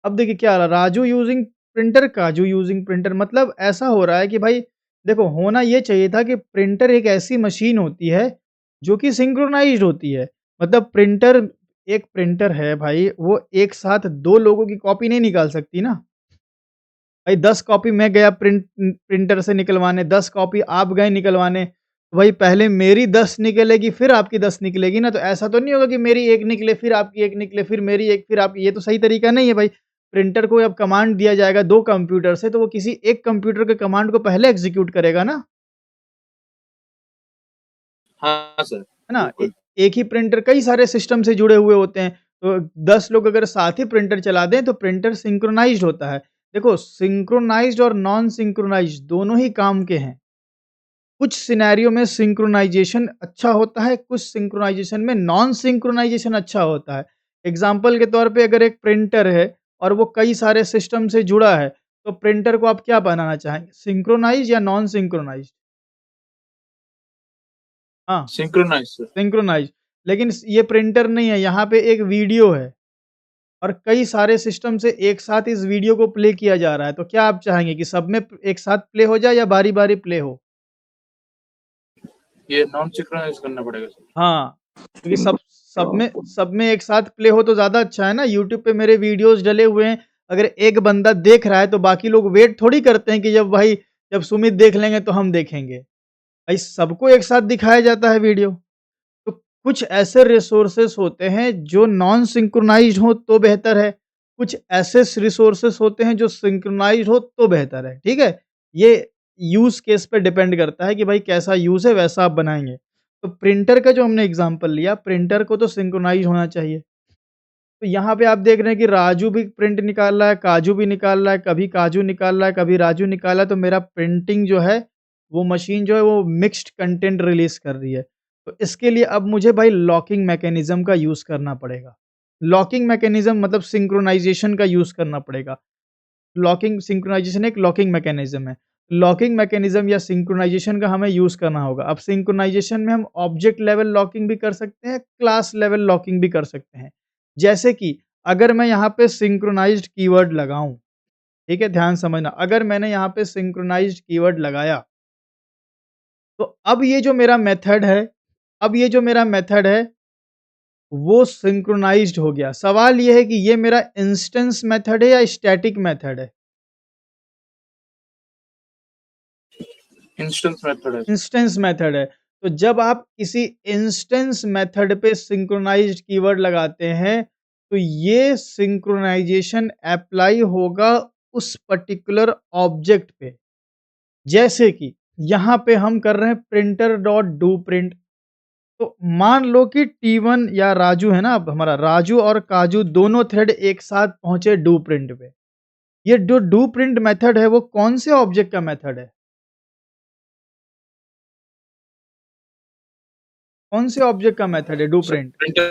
अब देखिए क्या आ रहा है, राजू यूजिंग प्रिंटर, काजू यूजिंग प्रिंटर, मतलब ऐसा हो रहा है कि भाई देखो होना ये चाहिए था कि प्रिंटर एक ऐसी मशीन होती है जो कि सिंक्रोनाइज्ड होती है। मतलब एक प्रिंटर है भाई, वो एक साथ 2 लोगों की कॉपी नहीं निकाल सकती ना। भाई 10 कॉपी मैं गया प्रिंटर से निकलवाने, 10 कॉपी आप गए निकलवाने, तो भाई पहले मेरी 10 निकलेगी फिर आपकी 10 निकलेगी ना, तो ऐसा तो नहीं होगा कि मेरी 1 निकले, फिर आपकी 1 निकले, फिर मेरी 1 फिर आपकी, ये तो सही तरीका नहीं है भाई। प्रिंटर को अब कमांड दिया जाएगा 2 कंप्यूटर से, तो वो किसी एक कंप्यूटर के कमांड को पहले एग्ज़ीक्यूट करेगा ना, हाँ सर, है ना? बिल्कुल। एक ही प्रिंटर कई सारे सिस्टम से जुड़े हुए होते हैं, तो 10 लोग अगर साथ ही प्रिंटर चला दें, तो प्रिंटर सिंक्रोनाइज़्ड होता है। देखो सिंक्रोनाइज़्ड और नॉन सिंक्रोनाइज़्ड दोनों ही काम के हैं। कुछ सिनेरियो में सिंक्रोनाइज़ेशन अच्छा होता है, कुछ सिंक्रोनाइज़ेशन में नॉन सिंक्रोनाइज़ेशन अच्छा होता है। एग्ज़ाम्पल के तौर पे अगर एक प्रिंटर है और वो कई सारे सिस्टम से जुड़ा है, तो प्रिंटर को आप क्या बनाना चाहेंगे? सिंक्रोनाइज़ या नॉन सिंक्रोनाइज़्ड? हाँ, सिंक्रोनाइज़ सर। सिंक्रोनाइज़्ड। लेकिन ये प्रिंटर नहीं है, यहाँ पे एक वीडियो है और कई सारे सिस्टम से एक साथ इस वीडियो को प्ले किया जा रहा है, तो क्या आप चाहेंगे कि सब में एक साथ प्ले हो जाए या बारी-बारी प्ले हो? ये नॉन सिंक्रोनाइज़ करना पड़ेगा सर। हाँ, क्योंकि सब में एक साथ प्ले हो तो ज़्यादा अच्छा है ना, यूट्यूब पे मेरे वीडियोज़ डले हुए हैं, अगर एक बंदा देख रहा है तो बाकी लोग वेट थोड़ी करते हैं कि जब सुमित देख लेंगे तो हम देखेंगे। भाई सबको एक साथ दिखाया जाता है वीडियो। तो कुछ ऐसे रिसोर्सेस होते हैं जो नॉन सिंक्रोनाइज़्ड हो तो बेहतर है, कुछ ऐसे रिसोर्सेस होते हैं जो सिंक्रोनाइज़्ड हो तो बेहतर है, ठीक है? ये यूज़ केस पे डिपेंड करता है कि भाई कैसा यूज़ है वैसा आप बनाएँगे। तो प्रिंटर का जो हमने एग्ज़ाम्पल लिया, प्रिंटर को तो सिंक्रोनाइज़ होना चाहिए। तो यहाँ पे आप देख रहे हैं कि राजू भी प्रिंट निकाल रहा है, काजू भी निकाल रहा है, कभी काजू निकाल रहा है, कभी राजू निकाल रहा है, तो मेरा प्रिंटिंग जो है, वो मशीन जो है वो मिक्स्ड कंटेंट रिलीज़ कर रही है। तो इसके लिए अब मुझे भाई लॉकिंग मैकेनिज़्म का यूज़ करना पड़ेगा। लॉकिंग मैकेनिज़्म मतलब सिंक्रोनाइज़ेशन का यूज़ करना पड़ेगा। लॉकिंग सिंक्रोनाइज़ेशन एक लॉकिंग मैकेनिज़्म है। लॉकिंग मैकेनिज़्म या सिंक्रोनाइज़ेशन का हमें यूज़ करना होगा। अब सिंक्रोनाइज़ेशन में हम ऑब्जेक्ट लेवल लॉकिंग भी कर सकते हैं, क्लास लेवल लॉकिंग भी कर सकते हैं। जैसे कि अगर मैं यहाँ पे सिंक्रोनाइज़्ड कीवर्ड लगाऊँ, ठीक है? ध्यान समझना, अगर मैंने यहाँ पे सिंक्रोनाइज़्ड कीवर्ड लगाया, तो अब ये जो मेरा मेथड है, वो सिंक्रोनाइज़्ड हो गया। सवाल ये है कि ये मेरा इंस्टेंस मेथड है या स्टैटिक मेथड है? इंस्टेंस मेथड है। इंस्टेंस मेथड है। तो जब आप किसी इंस्टेंस मेथड पे सिंक्रोनाइज़्ड कीवर्ड लगाते हैं, तो ये सिंक्रोनाइज़ेशन एप्लाई होगा उस पर्टिकुलर ऑब्जेक्ट पे। जैसे कि यहाँ पे हम कर रहे हैं प्रिंटर डॉट डू प्रिंट। तो मान लो कि T1 या राजू है ना, अब हमारा राजू और काजू दोनों थ्रेड एक साथ पहुँचे डू प्रिंट पे। ये जो डू प्रिंट मेथड है वो कौन से ऑब्जेक्ट का मेथड है? कौन से ऑब्जेक्ट का मेथड है do sir print? Printer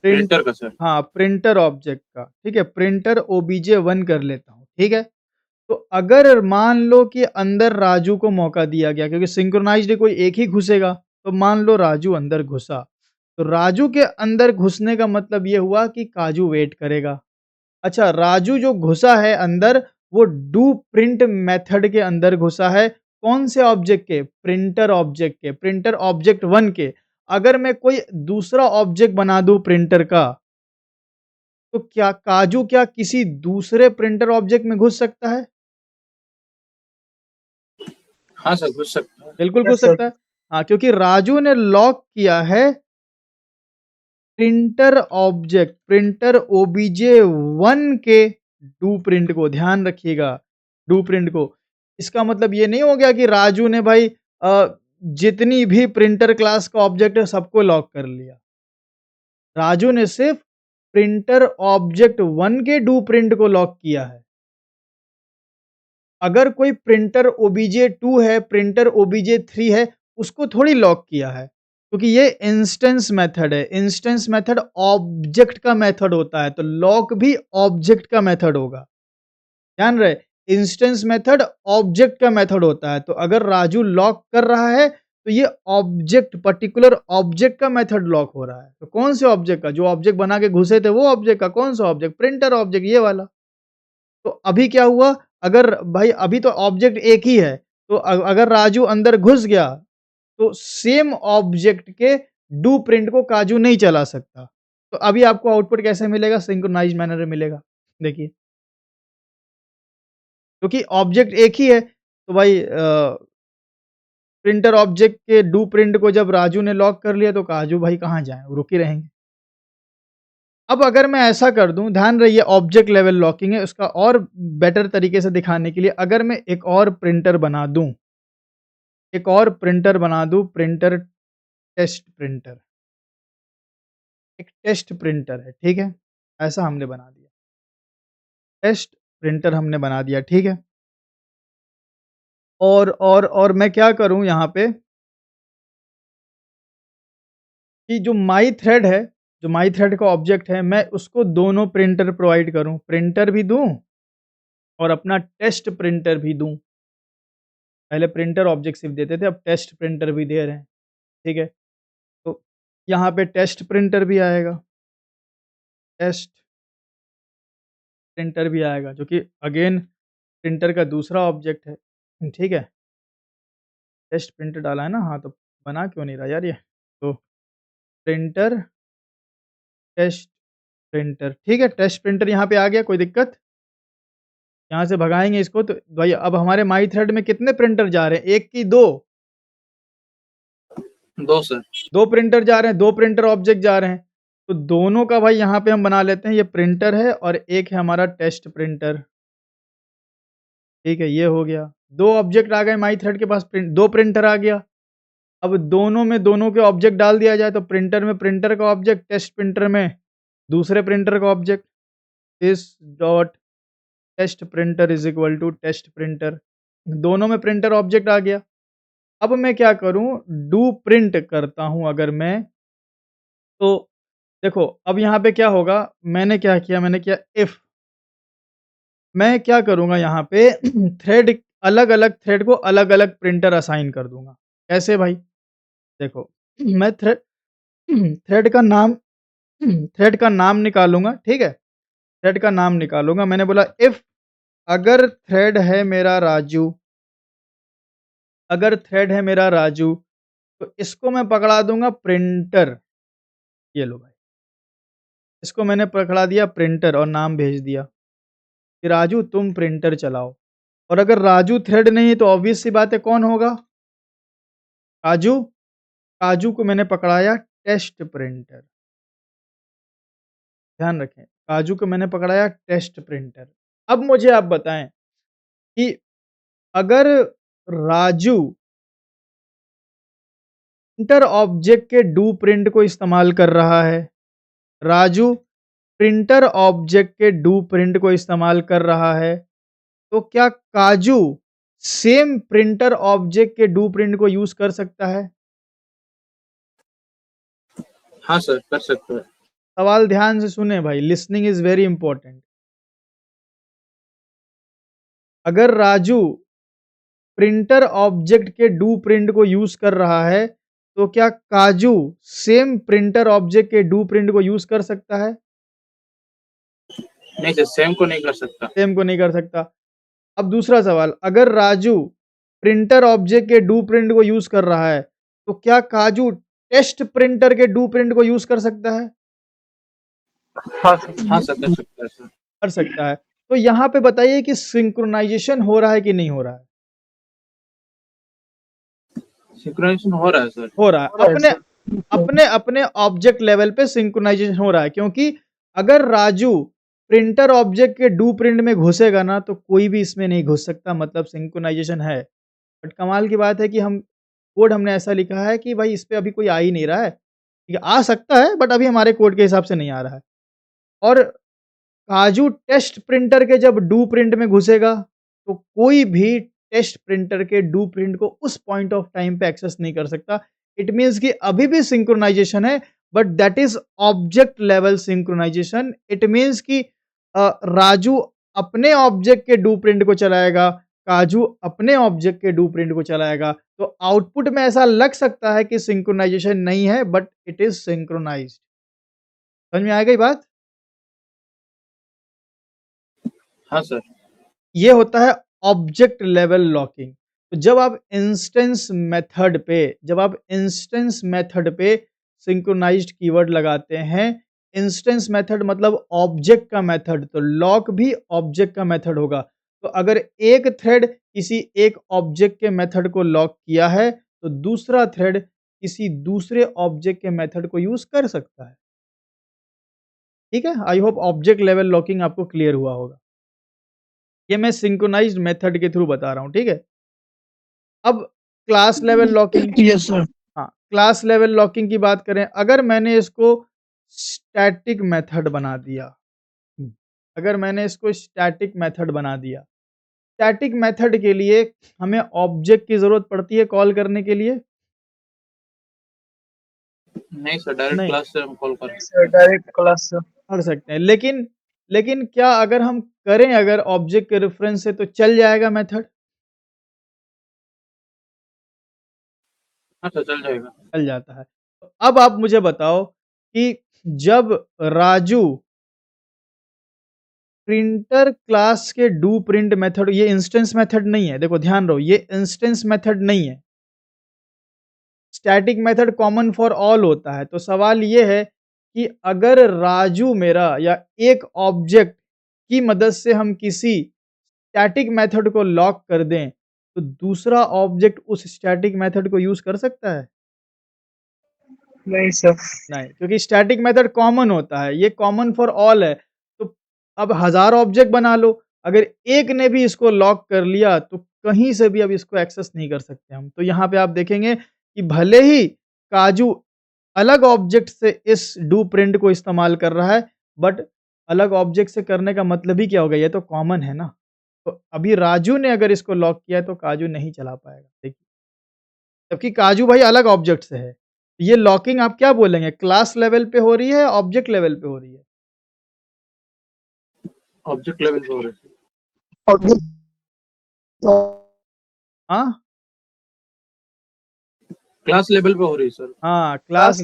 print printer का सर। हाँ, प्रिंटर ऑब्जेक्ट का, ठीक है? प्रिंटर obj1 कर लेता हूँ, ठीक है? तो अगर मान लो कि अंदर राजू को मौका दिया गया क्योंकि सिंक्रोनाइज़्ड कोई एक ही घुसेगा, तो मान लो राजू अंदर घुसा। तो राजू के अंदर घुसने का मतलब ये हुआ कि काजू वेट करेगा। अच्छा, राजू जो घुसा है अंदर, वो डू प्रिंट मेथड के अंदर घुसा है। कौन से ऑब्जेक्ट के? प्रिंटर ऑब्जेक्ट के, प्रिंटर ऑब्जेक्ट 1 के। अगर मैं कोई दूसरा ऑब्जेक्ट बना दूँ प्रिंटर का, तो क्या काजू किसी दूसरे प्रिंटर ऑब्जेक्ट में घुस सकता है? हाँ सर, घुस सकता है। बिल्कुल घुस यस सर। सकता है। हाँ, क्योंकि राजू ने लॉक किया है प्रिंटर obj1 के डू प्रिंट को, ध्यान रखिएगा, डू प्रिंट को। इसका मतलब ये नहीं हो गया कि राजू ने भाई जितनी भी प्रिंटर क्लास का ऑब्जेक्ट है सबको लॉक कर लिया। राजू ने सिर्फ प्रिंटर ऑब्जेक्ट 1 के डू प्रिंट को लॉक किया है। अगर कोई प्रिंटर obj2 है, प्रिंटर obj3 है, उसको थोड़ी लॉक किया है, क्योंकि ये इंस्टेंस मेथड है। इंस्टेंस मेथड ऑब्जेक्ट का मेथड होता है, तो लॉक भी ऑब्जेक्ट का मेथड होगा। ध्यान रहे, इंस्टेंस मेथड ऑब्जेक्ट का मेथड होता है, तो अगर राजू लॉक कर रहा है, तो ये ऑब्जेक्ट, पर्टिकुलर ऑब्जेक्ट का मेथड लॉक हो रहा है। तो कौन से ऑब्जेक्ट का? जो ऑब्जेक्ट बना के घुसे थे वो ऑब्जेक्ट का। कौन सा ऑब्जेक्ट? प्रिंटर ऑब्जेक्ट, ये वाला। तो अभी क्या हुआ? अगर भाई अभी तो ऑब्जेक्ट एक ही है, तो अगर राजू अंदर घुस गया तो सेम ऑब्जेक्ट के डू प्रिंट को काजू नहीं चला सकता। तो अभी आपको आउटपुट कैसे मिलेगा? सिंक्रोनाइज्ड मैनर में मिलेगा। देखिए, क्योंकि ऑब्जेक्ट एक ही है, तो भाई प्रिंटर ऑब्जेक्ट के डू प्रिंट को जब राजू ने लॉक कर लिया तो काजू भाई कहाँ जाएँ? वो रुक ही रहेंगे। अब अगर मैं ऐसा कर दूं, ध्यान रहिए ऑब्जेक्ट लेवल लॉकिंग है, उसका और बेटर तरीके से दिखाने के लिए अगर मैं एक और प्रिंटर बना दूं, प्रिंटर टेस्ट प्रिंटर, एक टेस्ट प्रिंटर है, ठीक है, ऐसा हमने बना दिया, टेस्ट प्रिंटर हमने बना दिया, ठीक है। और मैं क्या करूं यहाँ पे कि जो माई थ्रेड है, जो माई थ्रेड का ऑब्जेक्ट है, मैं उसको दोनों प्रिंटर प्रोवाइड करूं, प्रिंटर भी दूं और अपना टेस्ट प्रिंटर भी दूं। पहले प्रिंटर ऑब्जेक्ट सिर्फ देते थे, अब टेस्ट प्रिंटर भी दे रहे हैं, ठीक है। तो यहाँ पे टेस्ट प्रिंटर भी आएगा, टेस्ट प्रिंटर भी आएगा, जो कि अगेन प्रिंटर का दूसरा ऑब्जेक्ट है, ठीक है। टेस्ट प्रिंटर डाला है ना, हाँ, तो बना क्यों नहीं रहा यार ये? तो प्रिंटर, टेस्ट प्रिंटर, ठीक है, टेस्ट प्रिंटर यहाँ पे आ गया, कोई दिक्कत? यहाँ से भगाएंगे इसको तो भाई अब हमारे माई थ्रेड में कितने प्रिंटर जा रहे हैं? एक की दो? दो सर। दो प्रिंटर जा रहे हैं, दो प्रिंटर ऑब्जेक्ट जा रहे हैं। तो दोनों का भाई यहाँ पे हम बना लेते हैं, ये प्रिंटर है और एक है हमारा टेस्ट प्रिंटर, ठीक है, ये हो गया। दो ऑब्जेक्ट आ गए माई थ्रेड के पास, दो प्रिंटर आ गया। अब दोनों में दोनों के ऑब्जेक्ट डाल दिया जाए, तो प्रिंटर में प्रिंटर का ऑब्जेक्ट, टेस्ट प्रिंटर में दूसरे प्रिंटर का object, this dot test printer is equal to test printer, दोनों में प्रिंटर ऑब्जेक्ट आ गया। अब मैं क्या करूं? डू प्रिंट करता हूं अगर मैं, तो देखो अब यहाँ पे क्या होगा, मैंने क्या किया, मैंने किया इफ, मैं क्या करूँगा यहाँ पे थ्रेड, अलग-अलग थ्रेड को अलग-अलग प्रिंटर असाइन कर दूँगा। कैसे भाई? देखो मैं थ्रेड का नाम थ्रेड का नाम निकालूँगा, ठीक है? थ्रेड का नाम निकालूँगा, मैंने बोला इफ अगर थ्रेड है मेरा राजू, अगर थ्रेड है मेरा राजू, तो इसको मैं पकड़ा दूँगा प्रिंटर, ये लो भाई। इसको मैंने पकड़ा दिया प्रिंटर और नाम भेज दिया कि राजू तुम प्रिंटर चलाओ। और अगर राजू थ्रेड नहीं है तो ऑब्वियस सी बात है कौन होगा? काजू। काजू को मैंने पकड़ाया टेस्ट प्रिंटर, ध्यान रखें, काजू को मैंने पकड़ाया टेस्ट प्रिंटर। अब मुझे आप बताएं कि अगर राजू प्रिंटर ऑब्जेक्ट के डू प्रिंट को इस्तेमाल कर रहा है, राजू प्रिंटर ऑब्जेक्ट के डू प्रिंट को इस्तेमाल कर रहा है, तो क्या काजू सेम प्रिंटर ऑब्जेक्ट के डू प्रिंट को यूज कर सकता है? हाँ सर, कर सकते हैं। सवाल ध्यान से सुने भाई, लिसनिंग इज वेरी इंपॉर्टेंट। अगर राजू प्रिंटर ऑब्जेक्ट के डू प्रिंट को यूज कर रहा है, तो क्या काजू सेम प्रिंटर ऑब्जेक्ट के डू प्रिंट को यूज कर सकता है? नहीं सर, सेम को नहीं कर सकता। सेम को नहीं कर सकता। अब दूसरा सवाल, अगर राजू प्रिंटर ऑब्जेक्ट के डू प्रिंट को यूज कर रहा है, तो क्या काजू टेस्ट प्रिंटर के डू प्रिंट को यूज कर सकता है? हाँ सर। हाँ सर, कर सकता है सर। कर सकता है। तो यहाँ पे बताइए कि सिंक्रोनाइजेशन हो रहा है कि नहीं हो रहा है? सिंक्रोनाइजेशन हो रहा है सर। हो रहा है। हो रहा है अपने सर। अपने अपने ऑब्जेक्ट लेवल पे सिंक्रोनाइजेशन हो रहा है, क्योंकि अगर राजू प्रिंटर ऑब्जेक्ट के डू प्रिंट में घुसेगा ना, तो कोई भी इसमें नहीं घुस सकता, मतलब सिंक्रोनाइजेशन है। बट कमाल की बात है कि हम कोड हमने ऐसा लिखा है कि भाई इस पे अभी कोई आ ही नहीं रहा है, ठीक है, आ सकता है बट अभी हमारे कोड के हिसाब से नहीं आ रहा है। और काजू टेस्ट प्रिंटर के जब डू प्रिंट में घुसेगा, तो कोई भी टेस्ट प्रिंटर के डू प्रिंट को उस पॉइंट ऑफ टाइम पे एक्सेस नहीं कर सकता। इट मीन्स कि अभी भी सिंक्रोनाइजेशन है, but that is object level synchronization. It means कि राजू अपने ऑब्जेक्ट के डू प्रिंट को चलाएगा, काजू अपने ऑब्जेक्ट के डू प्रिंट को चलाएगा। तो आउटपुट में ऐसा लग सकता है कि सिंक्रोनाइजेशन नहीं है, बट इट इज़ सिंक्रोनाइज्ड। समझ में आ गई बात? हाँ सर। ये होता है ऑब्जेक्ट लेवल लॉकिंग। तो जब आप इंस्टेंस मेथड पे सिंक्रोनाइज्ड कीवर्ड लगाते हैं, इंस्टेंस मेथड मतलब ऑब्जेक्ट का मेथड, तो लॉक भी ऑब्जेक्ट का मेथड होगा। तो अगर एक थ्रेड किसी एक ऑब्जेक्ट के मेथड को लॉक किया है, तो दूसरा थ्रेड किसी दूसरे ऑब्जेक्ट के मेथड को यूज़ कर सकता है। ठीक है? I hope object level locking आपको क्लियर हुआ होगा। ये मैं सिंक्रोनाइज्ड मेथड के थ्रू बता रहा हूँ, ठीक है? अब class level locking, yes sir. हाँ, क्लास लेवल लॉकिंग की बात करें, अगर मैंने इसको स्टैटिक मेथड बना दिया, अगर मैंने इसको स्टैटिक मेथड बना दिया, स्टैटिक मेथड के लिए हमें ऑब्जेक्ट की ज़रूरत पड़ती है कॉल करने के लिए? नहीं सर, डायरेक्ट नहीं, क्लास से हम कॉल कर सर डायरेक्ट क्लास से। कर सकते हैं, लेकिन क्या अगर हम करें अगर ऑब्जेक्ट के रेफरेंस से तो चल जाएगा मेथड? हाँ सर, चल जाएगा। चल जाता है। तो अब आप मुझे बताओ कि जब राजू प्रिंटर क्लास के डू प्रिंट मेथड, ये इंस्टेंस मेथड नहीं है, देखो ध्यान रहो, ये इंस्टेंस मेथड नहीं है, static method common for all होता है। तो सवाल ये है कि अगर राजू मेरा या एक ऑब्जेक्ट की मदद से हम किसी स्टैटिक मेथड को लॉक कर दें, तो दूसरा ऑब्जेक्ट उस स्टैटिक मेथड को यूज़ कर सकता है? नहीं सर। नहीं, क्योंकि स्टैटिक मेथड कॉमन होता है, ये कॉमन फॉर ऑल है। तो अब 1000 ऑब्जेक्ट बना लो, अगर एक ने भी इसको लॉक कर लिया, तो कहीं से भी अब इसको एक्सेस नहीं कर सकते हम। तो यहाँ पे आप देखेंगे कि भले ही काजू अलग ऑब्जेक्ट से इस डू प्रिंट को इस्तेमाल कर रहा है, बट अलग ऑब्जेक्ट से करने का मतलब ही क्या हो गया? ये तो कॉमन है ना। तो अभी राजू ने अगर इसको लॉक किया है, तो काजू नहीं चला पाएगा, देखिए। जबकि काजू भाई अलग ऑब्जेक्ट से है। ये लॉकिंग आप क्या बोलेंगे, क्लास लेवल पे हो रही है, ऑब्जेक्ट लेवल पे हो रही है? ऑब्जेक्ट लेवल पे हो रहे थे। हाँ? क्लास लेवल पे हो रही है सर। हाँ, क्लास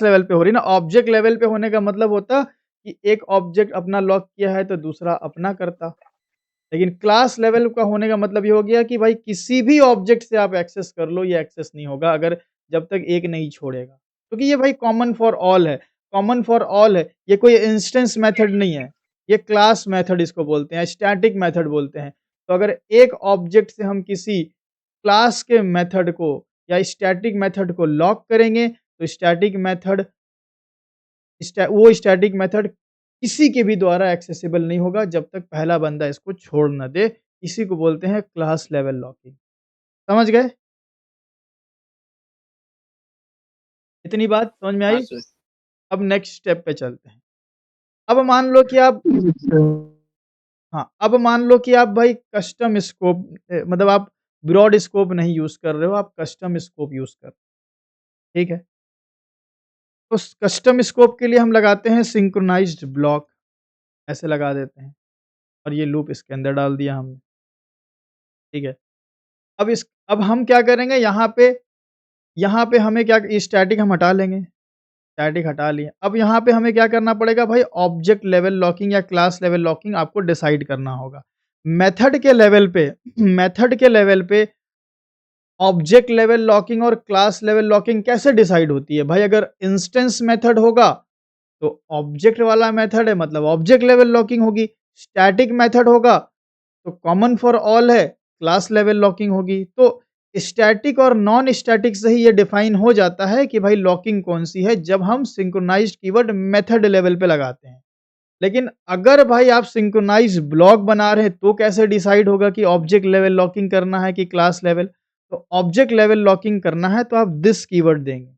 लेवल पे हो रही है ना। ऑब्जेक्ट लेवल पे होने का मतलब होता कि एक ऑब्जेक्ट अपना लॉक किया है, तो दूसरा अपना करता। लेकिन क्लास लेवल का होने का मतलब ये हो गया कि भाई किसी भी ऑब्जेक्ट से आप एक्सेस कर लो, ये एक्सेस नहीं होगा अगर जब तक एक नहीं छोड़ेगा। क्योंकि ये भाई कॉमन फॉर ऑल है, कॉमन फॉर ऑल है, ये कोई इंस्टेंस मेथड नहीं है, ये क्लास मेथड इसको बोलते हैं, स्टैटिक मेथड बोलते हैं। तो अगर एक ऑब्जेक्ट से हम किसी क्लास के मेथड को या स्टैटिक मेथड को लॉक करेंगे, तो वो स्टैटिक मेथड किसी के भी द्वारा एक्सेसिबल नहीं होगा जब तक पहला बंदा इसको छोड़ ना दे। इसी को बोलते हैं क्लास लेवल लॉकिंग। समझ गए? इतनी बात समझ में हाँ आई? सर। अब नेक्स्ट स्टेप पे चलते हैं। अब मान लो कि आप हाँ, अब मान लो कि आप भाई कस्टम स्कोप मतलब आप ब्रॉड स्कोप नहीं यूज़ कर रहे हो, आप कस्टम स्कोप यूज़ कर रहे हो, ठीक है? तो कस्टम स्कोप के लिए हम लगाते हैं सिंक्रोनाइज़्ड ब्लॉक, ऐसे लगा देते हैं और ये लूप इसके अंदर डाल दिया हमने, ठीक है? अब हम क्या करेंगे यहाँ पे हमें क्या स्टैटिक हम हटा लेंगे, स्टैटिक हटा लिए। अब यहाँ पे हमें क्या करना पड़ेगा भाई, ऑब्जेक्ट लेवल लॉकिंग या क्लास लेवल लॉकिंग आपको डिसाइड करना होगा। मेथड के लेवल पे मेथड के लेवल पे ऑब्जेक्ट लेवल लॉकिंग और क्लास लेवल लॉकिंग कैसे डिसाइड होती है? भाई अगर इंस्टेंस मेथड होगा, तो ऑब्जेक्ट वाला मेथड है मतलब ऑब्जेक्ट लेवल लॉकिंग होगी। स्टैटिक मेथड होगा तो कॉमन फॉर ऑल है, क्लास लेवल लॉकिंग होगी। तो स्टैटिक और नॉन स्टैटिक से ही ये डिफाइन हो जाता है कि भाई लॉकिंग कौन-सी है जब हम सिंक्रोनाइज़्ड कीवर्ड मेथड लेवल पे लगाते हैं। लेकिन अगर भाई आप सिंक्रोनाइज़ ब्लॉक बना रहे हैं तो कैसे डिसाइड होगा कि ऑब्जेक्ट लेवल लॉकिंग करना है कि क्लास लेवल? तो ऑब्जेक्ट लेवल लॉकिंग करना है तो आप दिस कीवर्ड देंगे।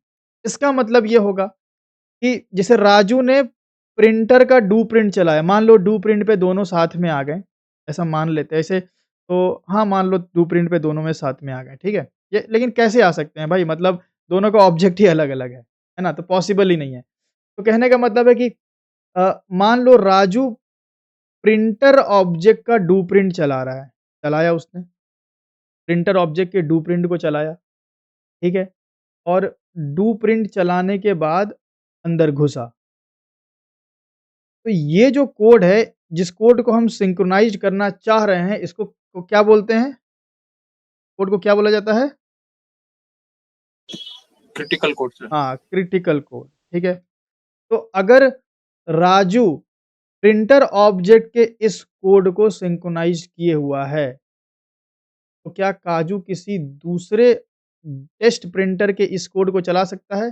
इसका मतलब ये होगा कि जैसे राजू ने प्रिंटर का डू प्रिंट चलाया, मान लो डू प्रिंट पे दोनों साथ में आ गए, ऐसा मान लेते हैं ऐसे तो हाँ, मान लो डू प्रिंट पे दोनों में साथ में आ गए, ठीक है? ये लेकिन कैसे आ सकते हैं भाई मतलब दोनों का ऑब्जेक्ट ही अलग-अलग है ना? तो पॉसिबल ही नहीं है। तो कहने का मतलब है कि मान लो राजू प्रिंटर ऑब्जेक्ट का डू प्रिंट चला रहा है, चलाया उसने, प्रिंटर ऑब्जेक्ट के डू प्रिंट को चलाया, ठीक है? और डू प्रिंट चलाने के बाद अंदर घुसा। तो ये जो कोड है, जिस कोड को हम सिंक्रोनाइज़ करना चाह रहे हैं, इसको को क्या बोलते हैं? कोड को क्या बोला जाता है? Critical code sir. हाँ, क्रिटिकल कोड, ठीक है? तो अगर राजू प्रिंटर ऑब्जेक्ट के इस कोड को सिंक्रोनाइज़ किए हुआ है, तो क्या काजू किसी दूसरे टेस्ट प्रिंटर के इस कोड को चला सकता है?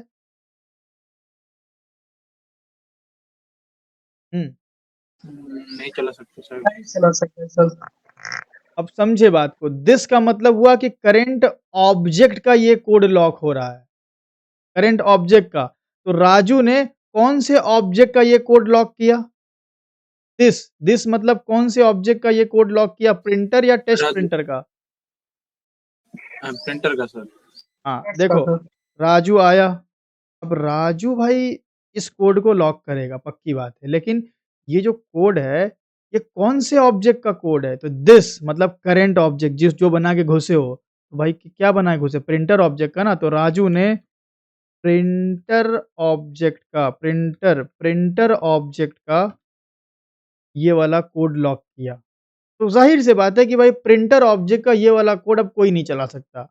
हुँ, नहीं चला सकते सर। नहीं चला सकते सर। अब समझे बात को। दिस का मतलब हुआ कि करंट ऑब्जेक्ट का ये कोड लॉक हो रहा है, करंट ऑब्जेक्ट का। तो राजू ने कौन से ऑब्जेक्ट का ये कोड लॉक किया? दिस मतलब कौन से ऑब्जेक्ट का ये कोड लॉक किया? प्रिंटर या टेस्ट राजू प्रिंटर का? प्रिंटर का सर। हाँ, टेक्स्ट का देखो सर। राजू आया, अब राजू भाई इस कोड को लॉक करेगा, पक्की बात है। लेकिन ये जो कोड है, ये कौन से ऑब्जेक्ट का कोड है? तो दिस मतलब करंट ऑब्जेक्ट जिस जो बना के घुसे हो। तो भाई क्या बना के घुसे? प्रिंटर ऑब्जेक्ट का ना। तो राजू ने प्रिंटर ऑब्जेक्ट का ये वाला कोड लॉक किया। तो ज़ाहिर-सी बात है कि भाई प्रिंटर ऑब्जेक्ट का ये वाला कोड अब कोई नहीं चला सकता।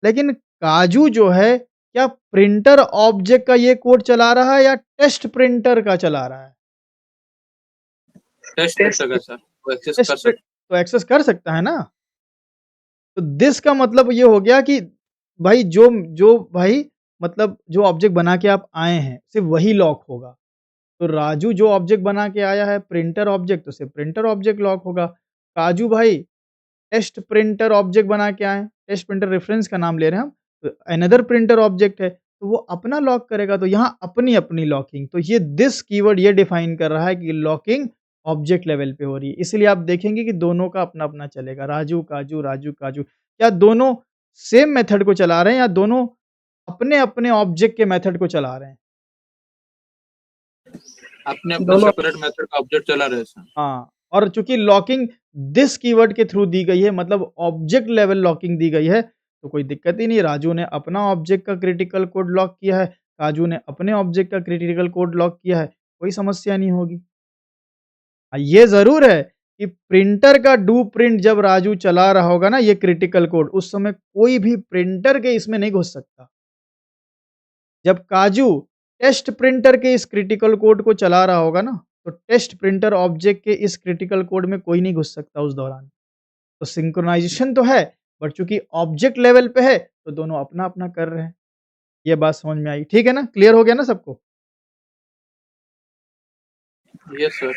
लेकिन काजू जो है, क्या प्रिंटर ऑब्जेक्ट का ये कोड चला रहा है या टेस्ट प्रिंटर का चला रहा है? टेस्ट टेस्ट प्रिंटर का सर, वो एक्सेस टेस्ट कर प्रि सकते। तो एक्सेस कर सकता है ना? तो दिस का मतलब ये हो गया कि भाई जो जो भाई मतलब जो ऑब्जेक्ट बना के आप आए हैं, सिर्फ़ वही लॉक होगा। तो राजू जो ऑब्जेक्ट बना के आया है प्रिंटर ऑब्जेक्ट, तो सिर्फ़ प्रिंटर ऑब्जेक्ट लॉक होगा। काजू भाई टेस्ट प्रिंटर ऑब्जेक्ट बना के आए हैं, टेस्ट प्रिंटर रेफ़रेंस का नाम ले रहे हैं हम, तो अनदर प्रिंटर ऑब्जेक्ट है, तो वो अपना लॉक करेगा, तो यहाँ अपनी-अपनी लॉकिंग। तो ये दिस कीवर्ड ये डिफ़ाइन कर रहा है कि लॉकिंग ऑब्जेक्ट लेवल पे हो रही है। इसलिए आप देखेंगे कि दोनों का अपना-अपना चलेगा, राजू, काजू, राजू, काजू। क्या दोनों सेम मेथड को चला रहे हैं या दोनों अपने-अपने ऑब्जेक्ट के मेथड को चला रहे हैं? अपने अपने दोनों सेपरेट मेथड का ऑब्जेक्ट चला रहे सर। हाँ, और चूँकि लॉकिंग दिस कीवर्ड के थ्रू दी गई है मतलब ऑब्जेक्ट लेवल लॉकिंग दी गई है, तो कोई दिक्कत ही नहीं। राजू ने अपना ऑब्जेक्ट का क्रिटिकल कोड लॉक किया है, काजू ने अपने ऑब्जेक्ट का क्रिटिकल कोड लॉक किया है, कोई समस्या नहीं होगी। ये ज़रूर है कि प्रिंटर का डू प्रिंट जब राजू चला रहा होगा ना ये क्रिटिकल कोड, उस समय कोई भी प्रिंटर के इसमें नहीं घुस सकता। जब काजू टेस्ट प्रिंटर के इस क्रिटिकल कोड को चला रहा होगा ना, तो टेस्ट प्रिंटर ऑब्जेक्ट के इस क्रिटिकल कोड में कोई नहीं घुस सकता उस दौरान। तो सिंक्रोनाइज़ेशन तो है, बट चूँकि ऑब्जेक्ट लेवल पे है, तो दोनों अपना-अपना कर रहे हैं। ये बात समझ में आई, ठीक है ना? क्लियर हो गया ना सबको? Yes sir.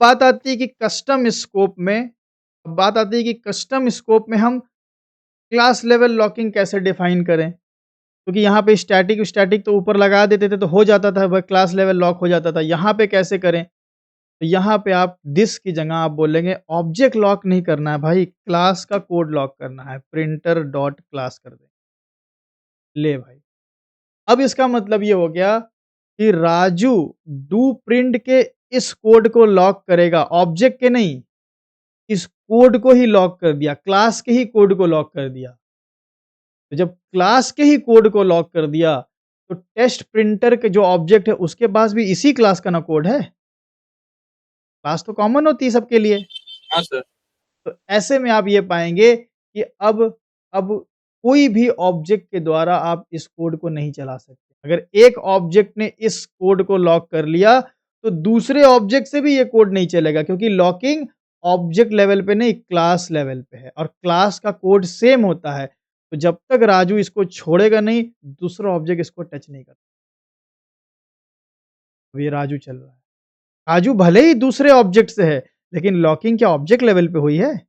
बात आती है कि कस्टम स्कोप में अब बात आती है कि कस्टम स्कोप में हम क्लास लेवल लॉकिंग कैसे डिफ़ाइन करें? क्योंकि यहाँ पे स्टैटिक तो ऊपर लगा देते थे तो हो जाता था, वह क्लास लेवल लॉक हो जाता था। यहाँ पे कैसे करें? तो यहाँ पे आप दिस की जगह आप बोलेंगे ऑब्जेक्ट लॉक नहीं करना है भाई, क्लास का कोड लॉक करना है, प्रिंटर डॉट क्लास कर दें। ले भाई, अब इसका मतलब ये हो गया कि राजू डू प्रिंट के इस कोड को लॉक करेगा, ऑब्जेक्ट के नहीं, इस कोड को ही लॉक कर दिया, क्लास के ही कोड को लॉक कर दिया। तो जब क्लास के ही कोड को लॉक कर दिया, तो टेस्ट प्रिंटर के जो ऑब्जेक्ट है उसके पास भी इसी क्लास का ना कोड है। क्लास तो कॉमन होती है सबके लिए। हाँ सर। तो ऐसे में आप ये पाएँगे कि अब कोई भी ऑब्जेक्ट के द्वारा आप इस कोड को नहीं चला सकते। अगर एक ऑब्जेक्ट ने इस कोड को लॉक कर लिया, तो दूसरे ऑब्जेक्ट से भी ये कोड नहीं चलेगा क्योंकि लॉकिंग ऑब्जेक्ट लेवल पे नहीं, क्लास लेवल पे है और क्लास का कोड सेम होता है। तो जब तक राजू इसको छोड़ेगा नहीं, दूसरा ऑब्जेक्ट इसको टच नहीं कर अब ये राजू चल रहा है। राजू भले ही दूसरे ऑब्जेक्ट से है, लेकिन लॉकिंग क्या ऑब्जेक्ट लेवल पे हुई है?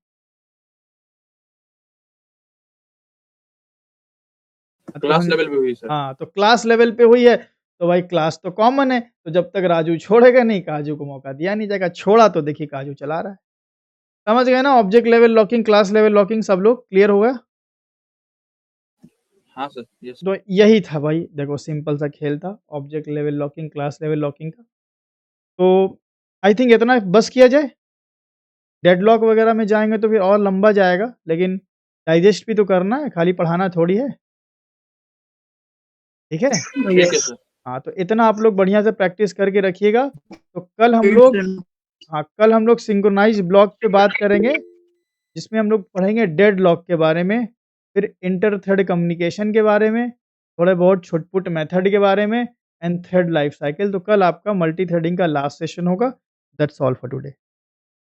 तो क्लास हम लेवल पे हुई सर। हाँ, तो क्लास लेवल पे हुई है, तो भाई क्लास तो कॉमन है, तो जब तक राजू छोड़ेगा नहीं, काजू को मौका दिया नहीं जाएगा। छोड़ा तो देखिए काजू चला रहा है। समझ गए ना object level locking, class level locking सब लोग क्लियर हो गया? हाँ सर। यस। तो यही था भाई, देखो सिंपल सा खेल था, object level locking, class level locking का। तो आई थिंक इतना बस किया जाए? डेडलॉक वगैरह में जाएँगे तो फिर और लंबा जाएगा, लेकिन डाइजेस्ट भी तो करना है, खाली पढ़ाना थोड़ी है। ठीक है? ठीक है सर। हाँ, तो इतना आप लोग बढ़िया से प्रैक्टिस करके रखिएगा, तो कल हम लोग कल हम लोग सिंक्रोनाइज़ ब्लॉक पे बात करेंगे, जिसमें हम लोग पढ़ेंगे डेडलॉक के बारे में, फिर इंटर थ्रेड कम्युनिकेशन के बारे में, थोड़े बहुत छुट-पुट मेथड के बारे में एंड थ्रेड लाइफ साइकिल। तो कल आपका मल्टी थ्रेडिंग का लास्ट सेशन होगा। That's all for today.